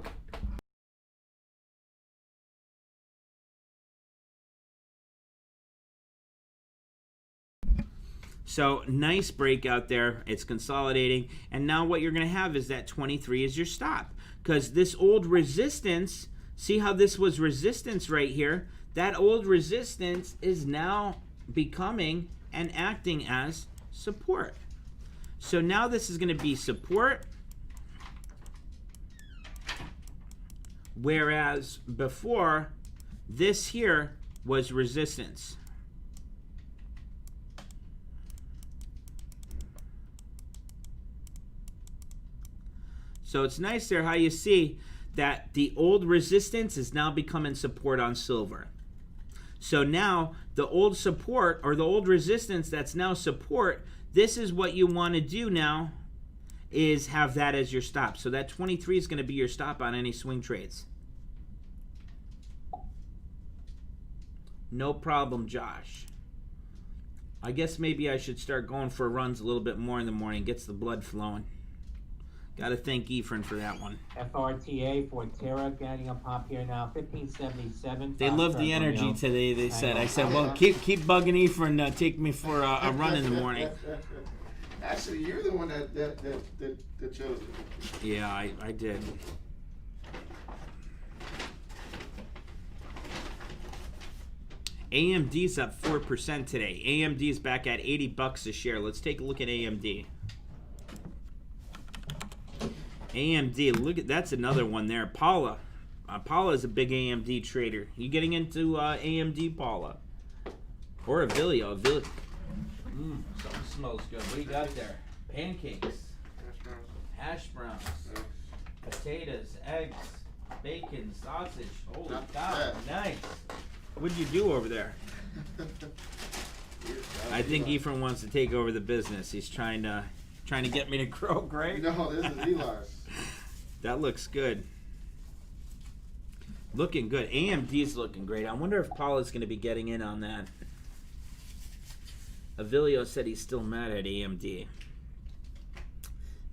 So nice breakout there. It's consolidating. And now what you're going to have is that 23 is your stop. Because this old resistance, see how this was resistance right here? That old resistance is now becoming and acting as support. So now this is going to be support. Whereas before, this here was resistance. So it's nice there how you see that the old resistance is now becoming support on silver. So now the old support or the old resistance that's now support, this is what you want to do now is have that as your stop. So that 23 is going to be your stop on any swing trades. No problem, Josh. I guess maybe I should start going for runs a little bit more in the morning. Gets the blood flowing. Got to thank Ephraim for that one. FRTA for Terra getting a pop here now, 1577. They love the energy today, they said. I said, well, keep bugging Ephraim, take me for a run in the morning. Actually, you're the one that chose it. Yeah, I did. AMD's up 4% today. AMD's back at 80 bucks a share. Let's take a look at AMD. AMD, look at that's another one there. Paula. Paula is a big AMD trader. You getting into AMD, Paula? Or Avilio. Something smells good. What do you got there? Pancakes. Hash browns. Potatoes, eggs, bacon, sausage. Holy cow, nice. What'd you do over there? I think Ephraim wants to take over the business. He's trying to get me to croak, right? No, this is Eli's. That looks good. Looking good. AMD's looking great. I wonder if Paula's going to be getting in on that. Avilio said he's still mad at AMD.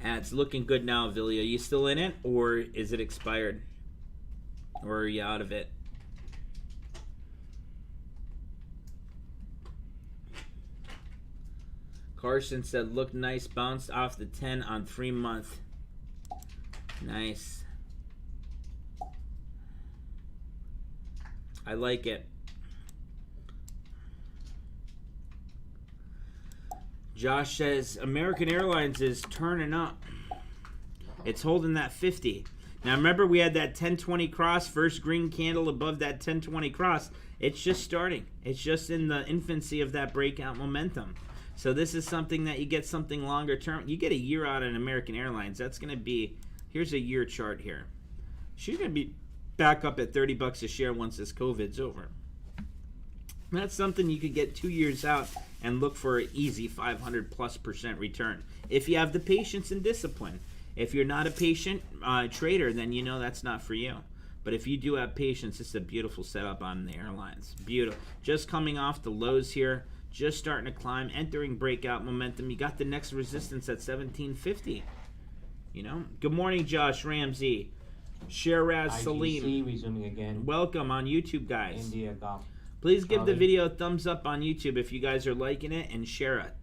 And it's looking good now, Villia. You still in it, or is it expired? Or are you out of it? Carson said, look nice, bounced off the 10 on 3 month. Nice. I like it. Josh says, American Airlines is turning up. It's holding that 50. Now remember, we had that 1020 cross, first green candle above that 1020 cross. It's just starting. It's just in the infancy of that breakout momentum. So this is something that you get something longer term. You get a year out in American Airlines. That's going to be, here's a year chart here. She's going to be back up at $30 a share once this COVID's over. That's something you could get 2 years out and look for an easy 500+% return. If you have the patience and discipline. If you're not a patient trader, then you know that's not for you. But if you do have patience, it's a beautiful setup on the airlines. Beautiful. Just coming off the lows here. Just starting to climb, entering breakout momentum. You got the next resistance at 1750. You know. Good morning, Josh Ramsey, Shiraz Salim. Resuming again. Welcome on YouTube, guys. India Golf. Please give the video a thumbs up on YouTube if you guys are liking it, and share it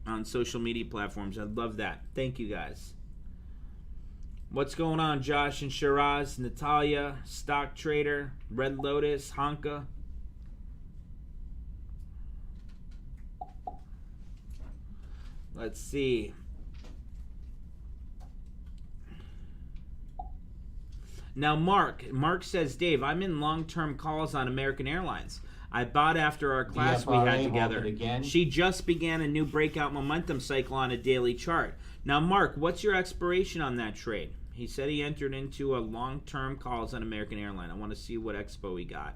on social media platforms. I'd love that. Thank you, guys. What's going on, Josh and Shiraz, Natalia, Stock Trader, Red Lotus, Honka? Let's see. Now, Mark says, Dave, I'm in long-term calls on American Airlines. I bought after our class we had together. She just began a new breakout momentum cycle on a daily chart. Now, Mark, what's your expiration on that trade? He said he entered into a long-term calls on American Airlines. I want to see what expo he got.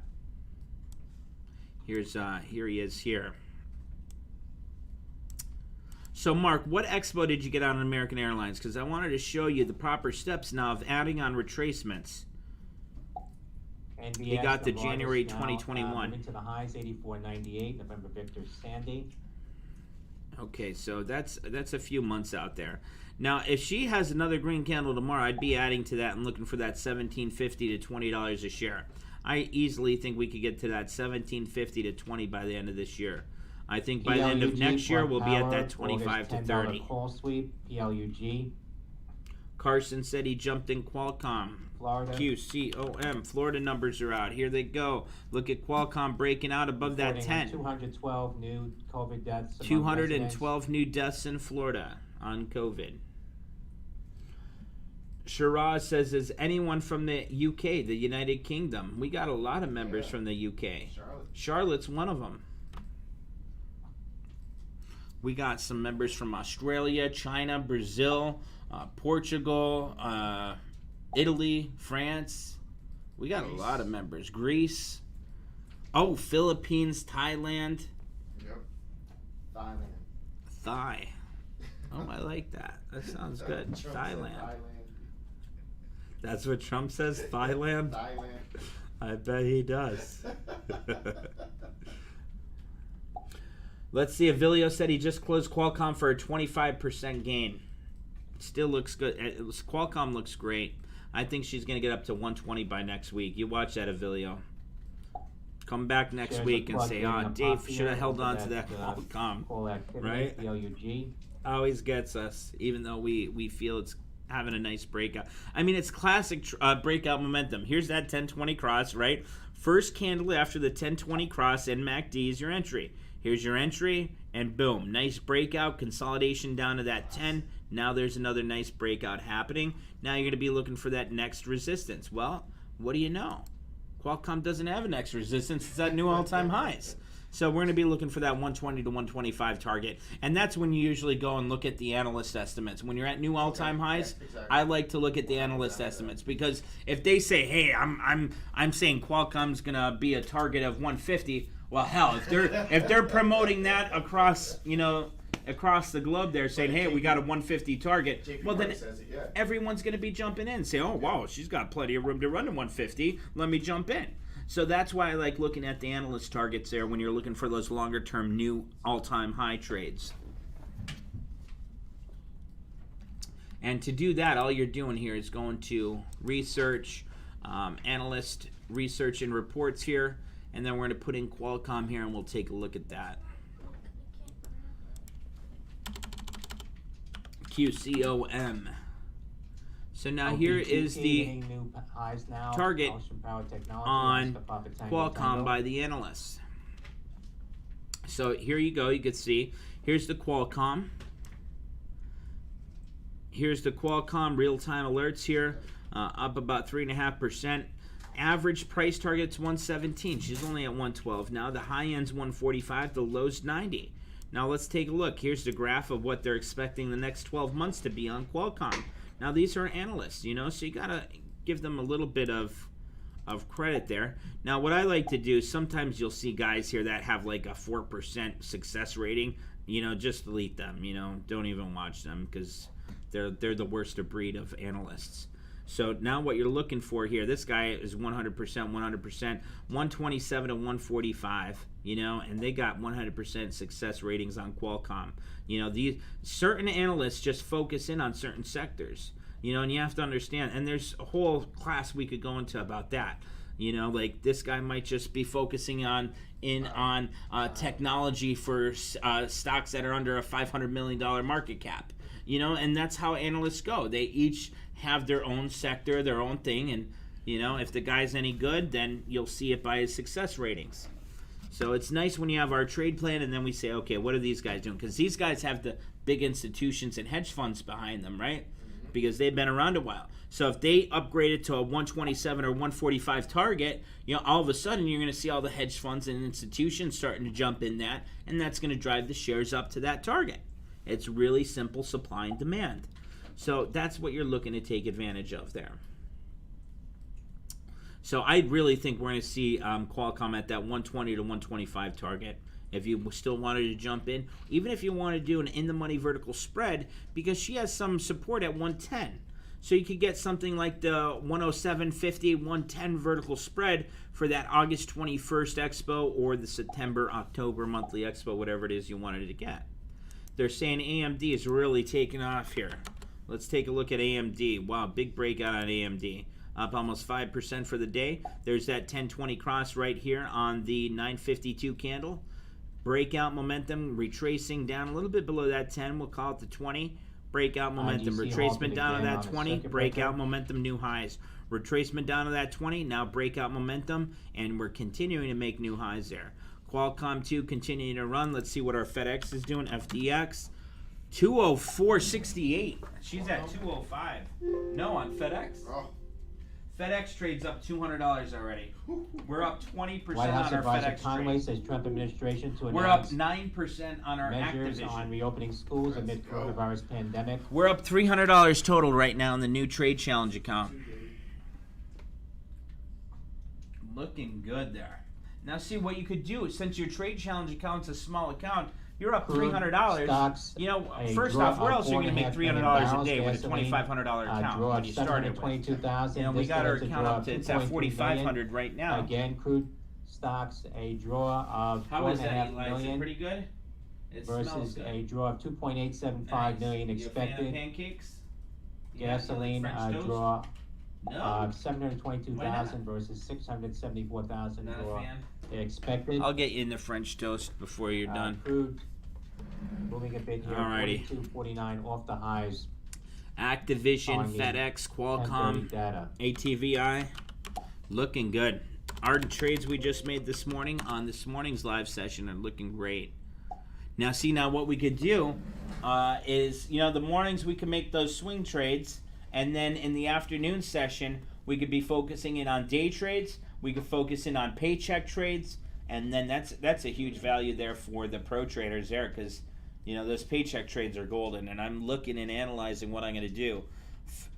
Here he is here. So, Mark, what expo did you get on American Airlines? Because I wanted to show you the proper steps now of adding on retracements. He got the January 2021. Moving to the highs, 84.98. November Victor Sandy. Okay, so that's a few months out there. Now, if she has another green candle tomorrow, I'd be adding to that and looking for that $17.50 to $20 a share. I easily think we could get to that $17.50 to $20 by the end of this year. I think by the end of next year, we'll be at that 25 to 30. Call sweep, PLUG. Carson said he jumped in Qualcomm. Florida. QCOM. Florida numbers are out. Here they go. Look at Qualcomm breaking out above that 10. 212 new COVID deaths. 212 new deaths in Florida on COVID. Shiraz says, is anyone from the UK, the United Kingdom? We got a lot of members from the UK. Charlotte's one of them. We got some members from Australia, China, Brazil, Portugal, Italy, France. We got a lot of members. Greece. Oh, Philippines, Thailand. Yep. Thailand. Thai. Oh, I like that. That sounds good. Thailand. That's what Trump says? Thailand? Thailand. I bet he does. Let's see. Avilio said he just closed Qualcomm for a 25% gain. Still looks good. Qualcomm looks great. I think she's going to get up to 120 by next week. You watch that, Avilio. Come back next week and say, Dave should have held on to that Qualcomm. Right? Always gets us, even though we feel it's having a nice breakout. I mean, it's classic breakout momentum. Here's that 1020 cross, right? First candle after the 1020 cross in MACD is your entry. Here's your entry, and boom, nice breakout, consolidation down to that 10. Now there's another nice breakout happening. Now you're going to be looking for that next resistance. Well, what do you know? Qualcomm doesn't have a next resistance. It's at new all-time highs. So we're going to be looking for that 120 to 125 target. And that's when you usually go and look at the analyst estimates. When you're at new all-time highs, exactly. I like to look at the analyst estimates, because if they say, hey, I'm saying Qualcomm's going to be a target of 150, well, hell, if they're promoting that across the globe, they're saying, hey, we got a 150 target. Well, then everyone's going to be jumping in and say, oh, wow, she's got plenty of room to run to 150. Let me jump in. So that's why I like looking at the analyst targets there when you're looking for those longer-term new all-time high trades. And to do that, all you're doing here is going to research, analyst research and reports here, and then we're going to put in Qualcomm here, and we'll take a look at that. QCOM. So now here is the target on Qualcomm by the analysts. So here you go. You can see here's the Qualcomm. Here's the Qualcomm real-time alerts here, up about 3.5%. Average price target's 117. She's only at 112 now. The high end's 145. The low's 90. Now let's take a look. Here's the graph of what they're expecting the next 12 months to be on Qualcomm. Now these are analysts, you know, so you gotta give them a little bit of credit there. Now what I like to do, sometimes you'll see guys here that have like a 4% success rating. You know, just delete them. You know, don't even watch them because they're the worst of breed of analysts. So now what you're looking for here, this guy is 100%, 127 to 145, you know, and they got 100% success ratings on Qualcomm. You know, these certain analysts just focus in on certain sectors, you know, and you have to understand, and there's a whole class we could go into about that. You know, like this guy might just be focusing on technology for stocks that are under a $500 million market cap. You know, and that's how analysts go. They each have their own sector, their own thing, and, you know, if the guy's any good, then you'll see it by his success ratings. So it's nice when you have our trade plan and then we say, okay, what are these guys doing? Because these guys have the big institutions and hedge funds behind them, right? Because they've been around a while. So if they upgrade it to a 127 or 145 target, you know, all of a sudden you're going to see all the hedge funds and institutions starting to jump in that, and that's going to drive the shares up to that target. It's really simple supply and demand. So that's what you're looking to take advantage of there. So I really think we're going to see Qualcomm at that 120 to 125 target. If you still wanted to jump in, even if you want to do an in-the-money vertical spread, because she has some support at 110. So you could get something like the 107.50, 110 vertical spread for that August 21st expo or the September, October monthly expo, whatever it is you wanted to get. They're saying AMD is really taking off here. Let's take a look at AMD. Wow, big breakout on AMD. Up almost 5% for the day. There's that 1020 cross right here on the 952 candle. Breakout momentum, retracing down a little bit below that 10. We'll call it the 20. Breakout momentum, retracement down to that 20. Breakout momentum, new highs. Retracement down to that 20. Now breakout momentum, and we're continuing to make new highs there. Qualcomm 2 continuing to run. Let's see what our FedEx is doing. FDX 204.68. She's at 205. No, on FedEx. Oh. FedEx trades up $200 already. We're up 20% White House on our Advisor FedEx Conway trade. says Trump administration to We're up announce 9% on our measures on Activision. reopening schools amid coronavirus pandemic. We're up $300 total right now in the new trade challenge account. Looking good there. Now see what you could do, since your trade challenge account's a small account, you're up $300. Stocks, You know, a first draw off, where of else are you going to make 4.5 million $300 a day with a gasoline, $2,500 account draw when of you started with? 722,000. You know, we got our Distillers, a account draw up of to, it's at 2.3 $4,500 million. right now. Again, crude stocks, a draw of How is that, 4.5 Eli? Is it million pretty good? It smells versus good. a draw of 2.875 Nice. million You a fan of expected. pancakes? You like Gasoline French toast? draw No. of 722,000 versus 674,000 Not a draw fan. expected. I'll get you in the French toast before you're done. Crude moving a bit here, Alrighty. 42.49 off the highs. Activision, On the FedEx, 10:30 Qualcomm, data. ATVI, looking good. Our trades we just made this morning on this morning's live session are looking great. Now, see, now what we could do is, you know, the mornings we can make those swing trades, and then in the afternoon session, we could be focusing in on day trades. We could focus in on paycheck trades, and then that's a huge value there for the pro traders there, because, you know, those paycheck trades are golden, and I'm looking and analyzing what I'm going to do.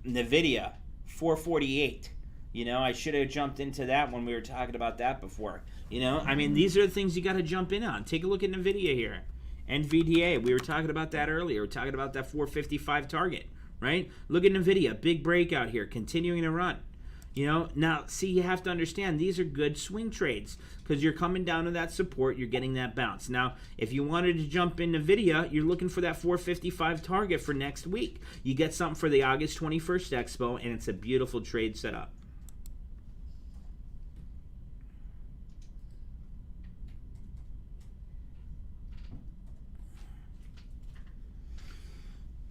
NVIDIA, 448. You know, I should have jumped into that when we were talking about that before. You know, I mean, these are the things you got to jump in on. Take a look at NVIDIA here. NVDA, we were talking about that earlier. We're talking about that 455 target, right? Look at NVIDIA, big breakout here, continuing to run. You know, now, see, you have to understand, these are good swing trades because you're coming down to that support, you're getting that bounce. Now, if you wanted to jump into NVIDIA, you're looking for that 455 target for next week. You get something for the August 21st Expo, and it's a beautiful trade setup.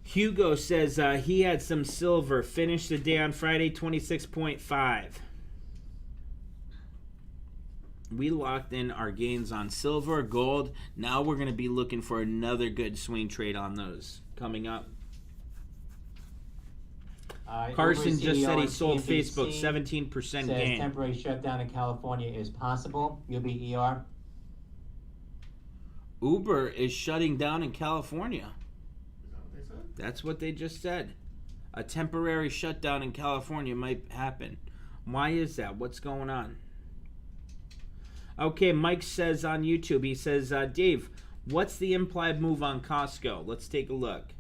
Hugo says he had some silver. Finished the day on Friday, 26.5. We locked in our gains on silver, gold. Now we're going to be looking for another good swing trade on those coming up. Carson just said he sold Facebook, 17% gain. Temporary shutdown in California is possible. UBER. Uber is shutting down in California. Is that what they said? That's what they just said. A temporary shutdown in California might happen. Why is that? What's going on? Okay, Mike says on YouTube, he says, Dave, what's the implied move on Costco? Let's take a look.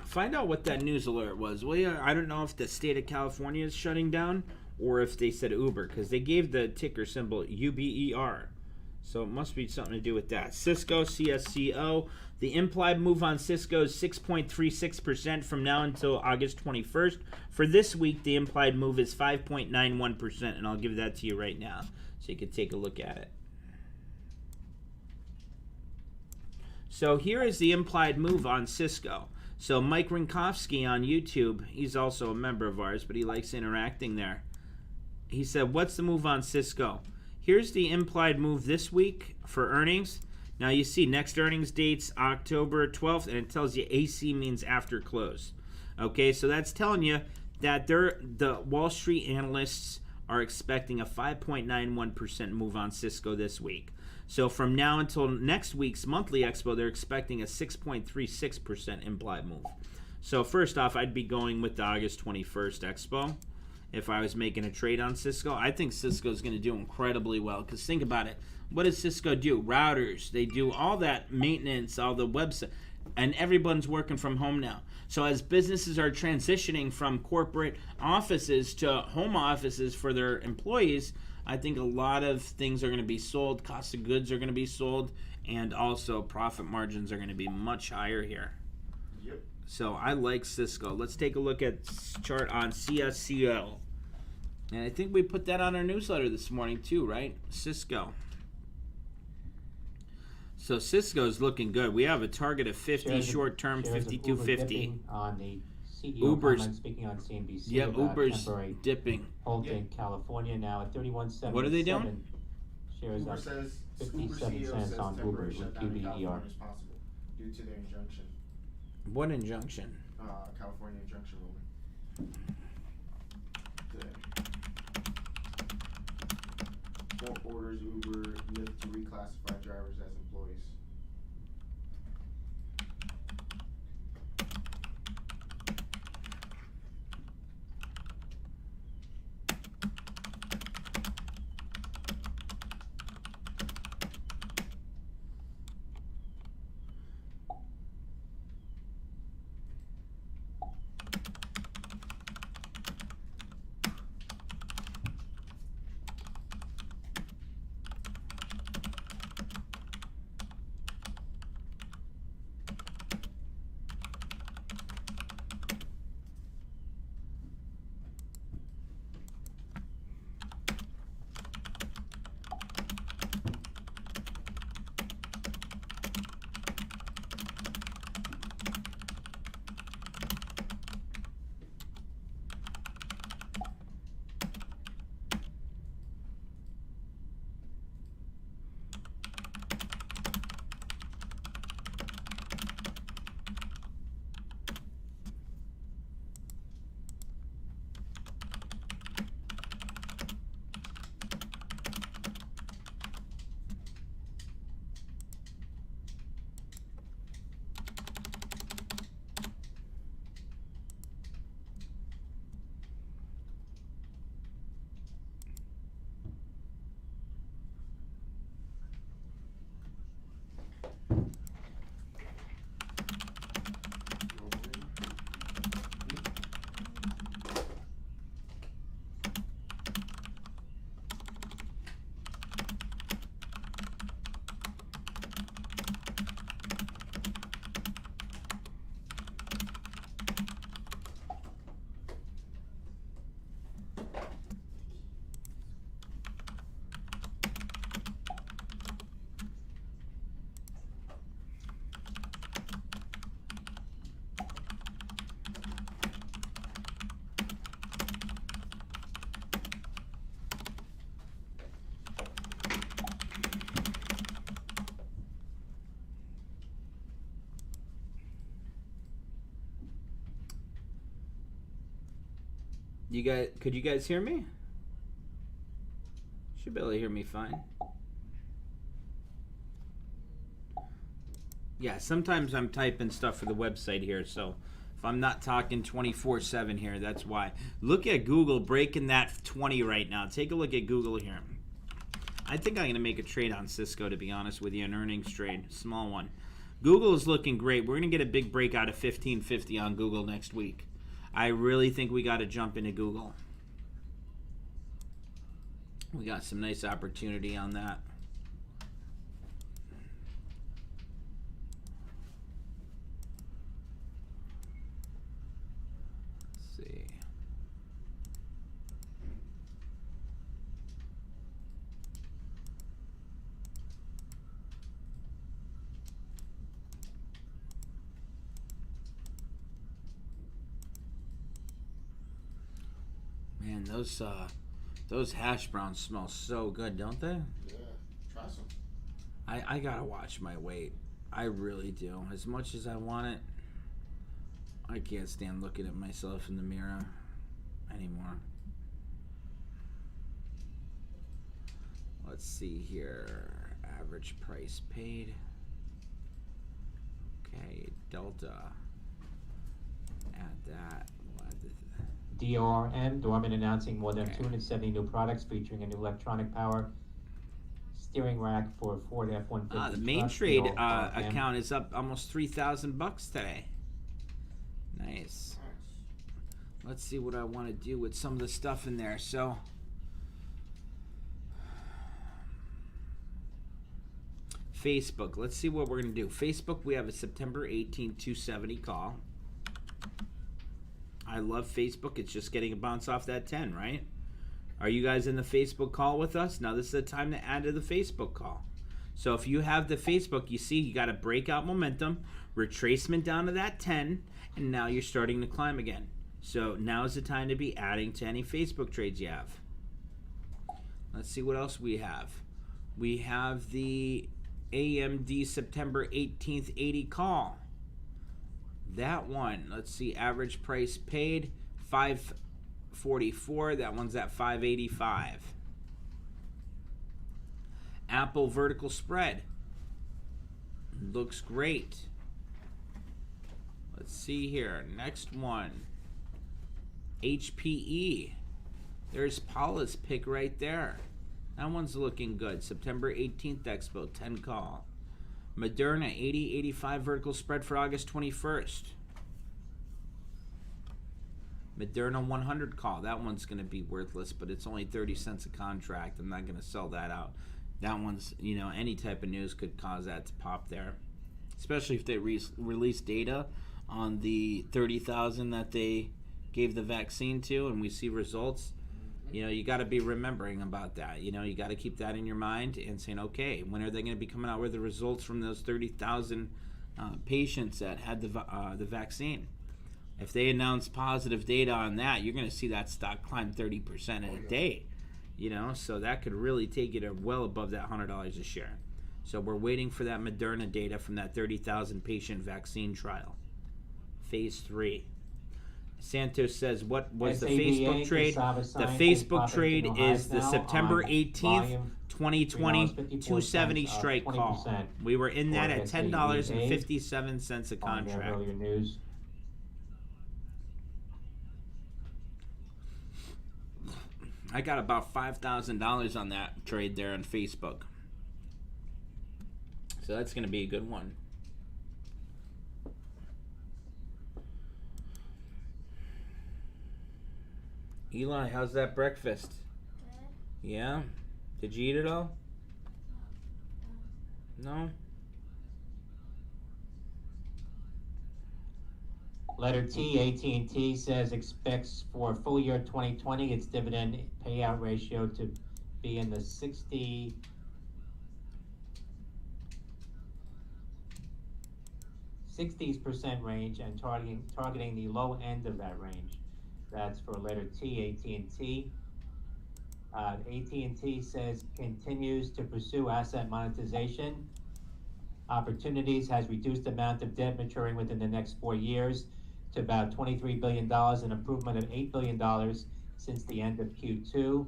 Find out what that news alert was. Well, yeah, I don't know if the state of California is shutting down or if they said Uber, because they gave the ticker symbol UBER. So it must be something to do with that. Cisco, CSCO. The implied move on Cisco is 6.36% from now until August 21st. For this week, the implied move is 5.91%, and I'll give that to you right now so you can take a look at it. So here is the implied move on Cisco. So Mike Rinkowski on YouTube, he's also a member of ours, but he likes interacting there. He said, what's the move on Cisco? Here's the implied move this week for earnings. Now you see next earnings date's October 12th, and it tells you AC means after close. Okay, so that's telling you that the Wall Street analysts are expecting a 5.91% move on Cisco this week. So from now until next week's monthly expo, they're expecting a 6.36% implied move. So first off, I'd be going with the August 21st expo. If I was making a trade on Cisco, I think Cisco's going to do incredibly well. Because think about it. What does Cisco do? Routers. They do all that maintenance, all the website. And everyone's working from home now. So as businesses are transitioning from corporate offices to home offices for their employees, I think a lot of things are going to be sold. Cost of goods are going to be sold. And also profit margins are going to be much higher here. Yep. So I like Cisco. Let's take a look at chart on CSCO. And I think we put that on our newsletter this morning too, right? Cisco. So Cisco's looking good. We have a target of 50 short term, 52.50. On the CEO Uber's comment, speaking on CNBC. Yeah, about Uber's temporary dipping. hold in California now at 31.77. What are they doing? Shares Uber up says, 57 Uber CEO cents says on Uber temporary with shutdown in QBER. California is possible due to their injunction, What injunction? California injunction ruling. Court orders Uber, Lyft to reclassify drivers as employees. Could you guys hear me? Should be able to hear me fine. Yeah, sometimes I'm typing stuff for the website here, so if I'm not talking 24/7 here, that's why. Look at Google breaking that 20 right now. Take a look at Google here. I think I'm going to make a trade on Cisco, to be honest with you, an earnings trade, small one. Google is looking great. We're going to get a big breakout of 1550 on Google next week. I really think we got to jump into Google. We got some nice opportunity on that. Let's see. Man, those hash browns smell so good, don't they? Yeah, try some. I gotta watch my weight. I really do. As much as I want it, I can't stand looking at myself in the mirror anymore. Let's see here. Average price paid. Okay, Delta. Add that. We'll add the DRM, Dorman announcing more than 270 new products featuring a new electronic power steering rack for Ford F-150. the main truck. trade DRM. account is up almost $3,000 today. Nice. Let's see what I want to do with some of the stuff in there. So, Facebook. Let's see what we're going to do. Facebook, we have a September 18th 270 call. I love Facebook. It's just getting a bounce off that 10, right? Are you guys in the Facebook call with us? Now this is the time to add to the Facebook call. So if you have the Facebook, you see you got a breakout momentum, retracement down to that 10, and now you're starting to climb again. So now is the time to be adding to any Facebook trades you have. Let's see what else we have. We have the AMD September 18th 80 call. That one, let's see, average price paid $544. That one's at $585. Apple vertical spread looks great. Let's see here. Next one, HPE. There's Paula's pick right there. That one's looking good. September 18th Expo 10 call. Moderna 80-85 vertical spread for August 21st. Moderna 100 call. That one's going to be worthless, but it's only 30 cents a contract. I'm not going to sell that out. That one's, you know, any type of news could cause that to pop there, especially if they release data on the 30,000 that they gave the vaccine to and we see results. You know, you got to be remembering about that. You know, you got to keep that in your mind and saying, okay, when are they going to be coming out with the results from those 30,000 patients that had the vaccine? If they announce positive data on that, you're going to see that stock climb 30% in a day. You know, so that could really take it well above that $100 a share. So we're waiting for that Moderna data from that 30,000 patient vaccine trial. Phase 3. Santos says, what was the Facebook trade? The Facebook trade is the September 18th, 2020 270 strike call. We were in that at $10.57 a contract. I got about $5,000 on that trade there on Facebook. So that's going to be a good one. Eli, how's that breakfast? Good. Yeah? Did you eat it all? No? Letter T, AT&T says expects for full year 2020 its dividend payout ratio to be in the 60% range and targeting the low end of that range. That's for letter T, AT&T. AT&T says continues to pursue asset monetization opportunities, has reduced the amount of debt maturing within the next 4 years to about $23 billion, an improvement of $8 billion since the end of Q2.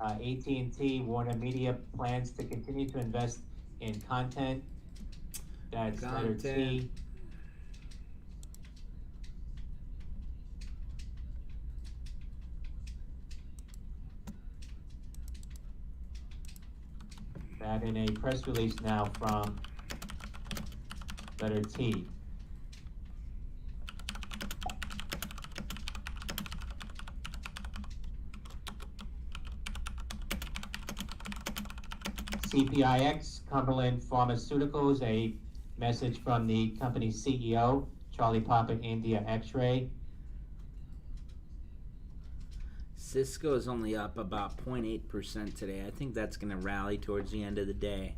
AT&T Warner Media plans to continue to invest in content. That's letter T. That in a press release now from letter T. CPIX, Cumberland Pharmaceuticals, a message from the company's CEO, Charlie Papa India X-Ray. Cisco is only up about 0.8% today. I think that's going to rally towards the end of the day.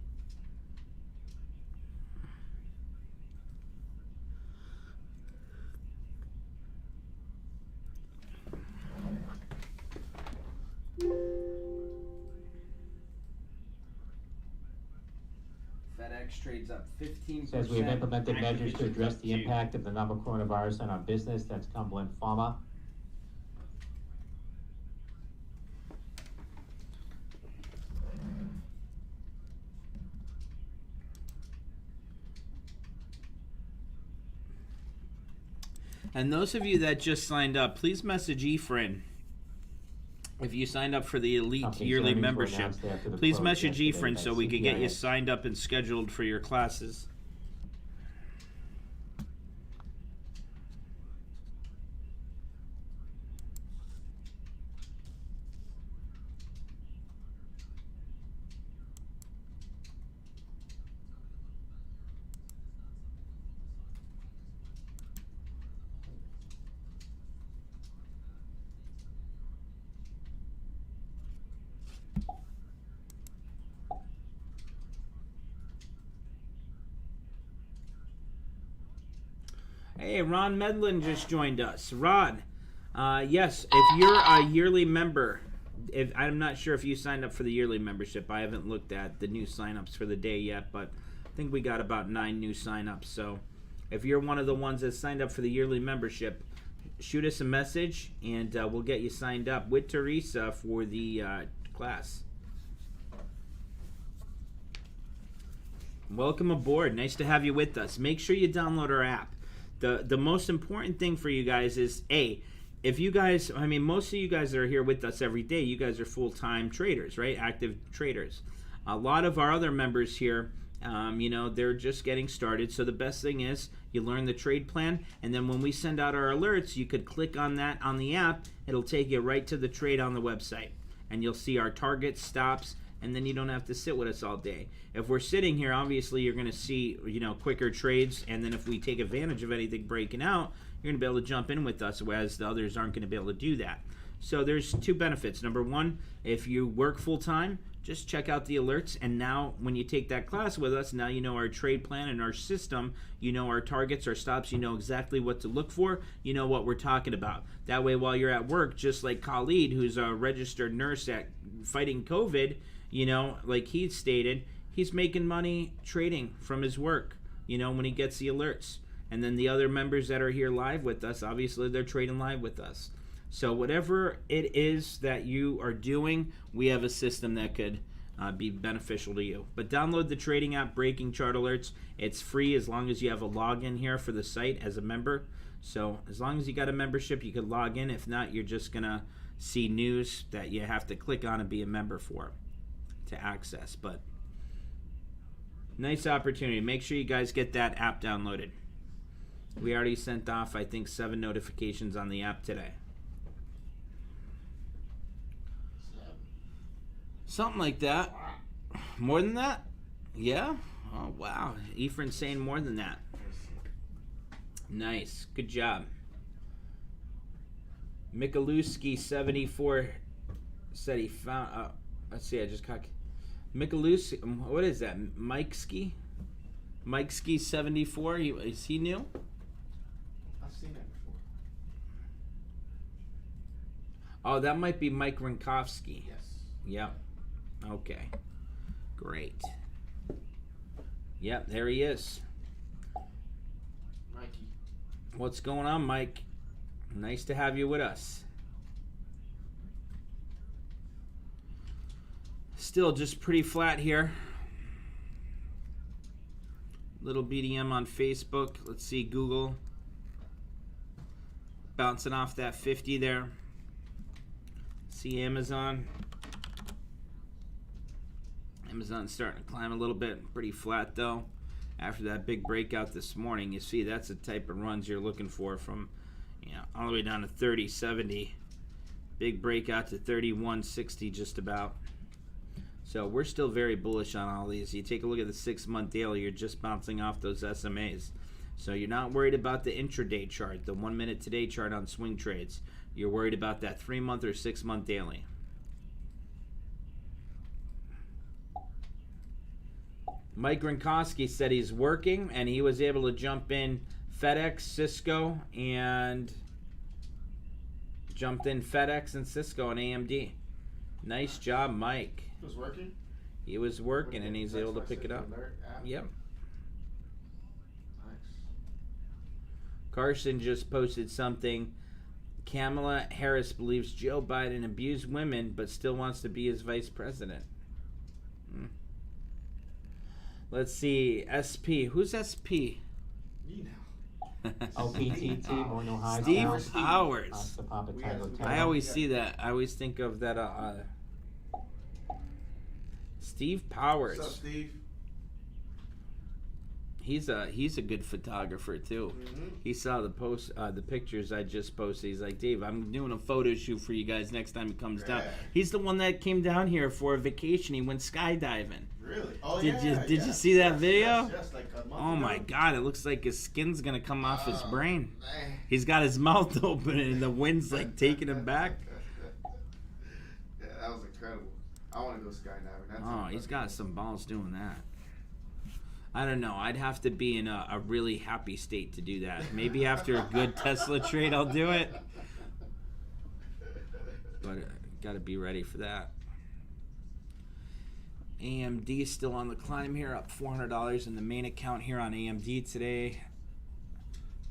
FedEx trades up 15%. Says we have implemented measures to address the impact of the novel coronavirus on our business. That's Cumberland Pharma. And those of you that just signed up, please message Efren. If you signed up for the Elite yearly membership, please message Efren so we can get you signed up and scheduled for your classes. Hey, Ron Medlin just joined us. Ron, yes, if you're a yearly member, I'm not sure if you signed up for the yearly membership. I haven't looked at the new signups for the day yet, but I think we got about 9 new signups. So if you're one of the ones that signed up for the yearly membership, shoot us a message, and we'll get you signed up with Teresa for the class. Welcome aboard. Nice to have you with us. Make sure you download our app. The most important thing for you guys is, if you guys, most of you guys that are here with us every day, you guys are full-time traders, right? Active traders. A lot of our other members here, they're just getting started. So the best thing is you learn the trade plan, and then when we send out our alerts, you could click on that on the app. It'll take you right to the trade on the website, and you'll see our targets, stops, and then you don't have to sit with us all day. If we're sitting here, obviously you're going to see, quicker trades, and then if we take advantage of anything breaking out, you're going to be able to jump in with us, whereas the others aren't going to be able to do that. So there's 2 benefits. Number 1, if you work full-time, just check out the alerts, and now when you take that class with us, now you know our trade plan and our system, you know our targets, our stops, you know exactly what to look for, you know what we're talking about. That way, while you're at work, just like Khalid, who's a registered nurse at fighting COVID, like he stated, he's making money trading from his work, when he gets the alerts. And then the other members that are here live with us, obviously they're trading live with us. So whatever it is that you are doing, we have a system that could be beneficial to you. But download the trading app, Breaking Chart Alerts. It's free as long as you have a login here for the site as a member. So as long as you got a membership, you could log in. If not, you're just going to see news that you have to click on and be a member for to access. But nice opportunity. Make sure you guys get that app downloaded. We already sent off, I think, 7 notifications on the app today. Something like that. More than that? Yeah? Oh, wow. Efren's saying more than that. Nice. Good job. Michalewski 74 said he found... let's see, I just caught... Michalewski... What is that? Mikeski? Mikeski 74? Is he new? I've seen that before. Oh, that might be Mike Rinkowski. Yes. Yep. Okay. Great. Yep, there he is. Mikey. What's going on, Mike? Nice to have you with us. Still just pretty flat here. Little BDM on Facebook. Let's see, Google. Bouncing off that 50 there. See Amazon. Amazon's starting to climb a little bit. Pretty flat though. After that big breakout this morning, you see that's the type of runs you're looking for from, all the way down to 30.70. Big breakout to 31.60 just about. So we're still very bullish on all these. You take a look at the 6-month daily, you're just bouncing off those SMAs. So you're not worried about the intraday chart, the 1 minute today chart on swing trades. You're worried about that 3-month or 6-month daily. Mike Gronkowski said he's working, and he was able to jump in FedEx, Cisco, and jumped in FedEx and Cisco and AMD. Nice job, Mike. It was working? He was working, and he's able to pick it up. Yep. Nice. Carson just posted something. Kamala Harris believes Joe Biden abused women, but still wants to be his vice president. Let's see. SP. Who's SP? You know. OPTT, Mono High. Steve Powers. I I always see that. I always think of that. Steve Powers. What's up, Steve? He's a good photographer too. He saw the pictures I just posted. He's like, Dave, I'm doing a photo shoot for you guys next time it comes down. He's the one that came down here for a vacation. He went skydiving. Really? Oh, Did you see that video? Yes, like a month Oh my ago. God! It looks like his skin's gonna come off his brain. Man. He's got his mouth open and the wind's like taking him back. Yeah, that was incredible. I want to go skydiving. That's Oh, he's got some balls doing that. I don't know. I'd have to be in a really happy state to do that. Maybe after a good Tesla trade, I'll do it. But got to be ready for that. AMD still on the climb here, up $400 in the main account here on AMD today.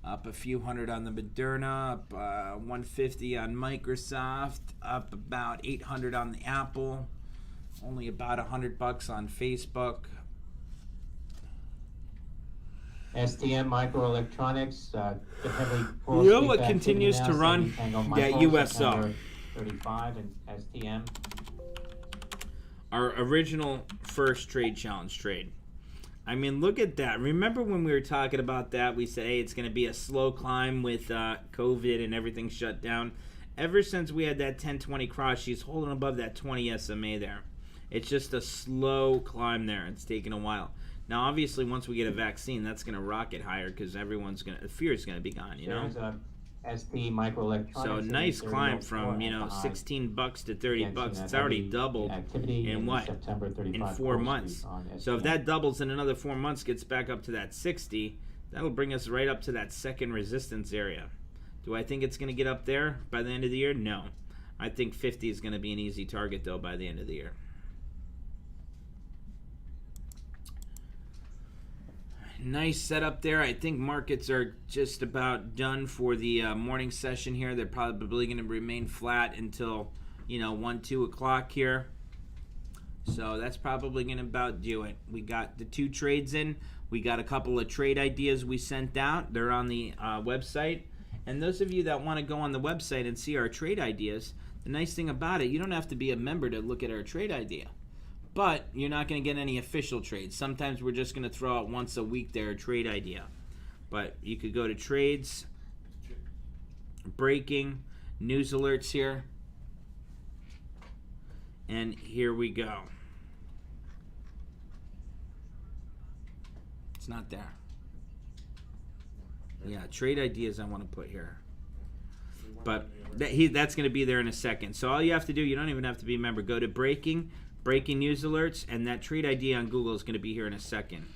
Up a few hundred on the Moderna, up 150 on Microsoft, up about 800 on the Apple, only about $100 on Facebook. STM Microelectronics, heavily It continues to run that USO. 35 and STM. Our original first trade challenge trade. I mean, look at that. Remember when we were talking about that? We said, hey, it's going to be a slow climb with COVID and everything shut down. Ever since we had that 10-20 cross, she's holding above that 20 SMA there. It's just a slow climb there. It's taking a while. Now, obviously, once we get a vaccine, that's going to rocket higher because the fear is going to be gone, you know? SP Microelectronics. So nice climb from, $16 to $30. It's already doubled in what? In 4 months. So if that doubles in another 4 months, gets back up to that 60, that'll bring us right up to that second resistance area. Do I think it's going to get up there by the end of the year? No. I think 50 is going to be an easy target, though, by the end of the year. Nice setup there. I think markets are just about done for the morning session here. They're probably going to remain flat until, 1, 2 o'clock here. So that's probably going to about do it. We got the 2 trades in. We got a couple of trade ideas we sent out. They're on the website. And those of you that want to go on the website and see our trade ideas, the nice thing about it, you don't have to be a member to look at our trade idea. But you're not going to get any official trades. Sometimes we're just going to throw out once a week their trade idea. But you could go to trades, breaking, news alerts here. And here we go. It's not there. Yeah, trade ideas I want to put here. But that's going to be there in a second. So all you have to do, you don't even have to be a member. Go to breaking news alerts, and that trade idea on Google is going to be here in a second.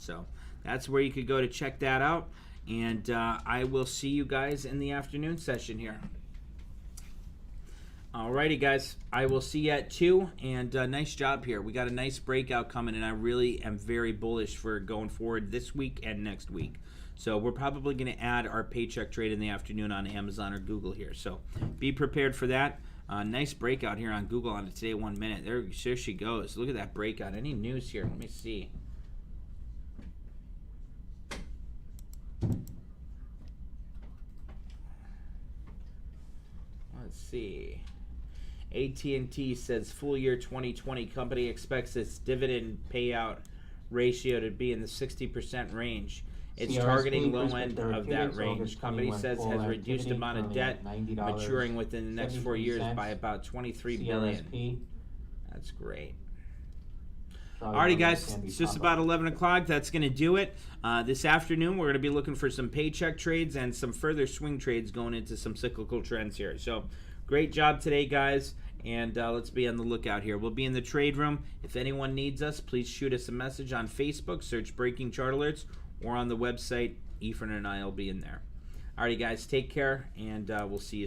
So that's where you could go to check that out. And I will see you guys in the afternoon session here. Alrighty, guys. I will see you at 2. And nice job here. We got a nice breakout coming, and I really am very bullish for going forward this week and next week. So we're probably going to add our paycheck trade in the afternoon on Amazon or Google here. So be prepared for that. Nice breakout here on Google on the Today 1 Minute. There she goes. Look at that breakout. Any news here? Let me see. Let's see. AT&T says full year 2020 company expects its dividend payout ratio to be in the 60% range. It's targeting low end of that range. Company says has reduced amount of debt maturing within the next 4 years by about $23 billion. That's great. Alrighty, guys, it's just about 11 o'clock. That's going to do it. This afternoon, we're going to be looking for some paycheck trades and some further swing trades going into some cyclical trends here. So, great job today, guys, and let's be on the lookout here. We'll be in the trade room. If anyone needs us, please shoot us a message on Facebook. Search Breaking Chart Alerts, or on the website. Ephraim and I will be in there. Alrighty, guys, take care, and we'll see you soon.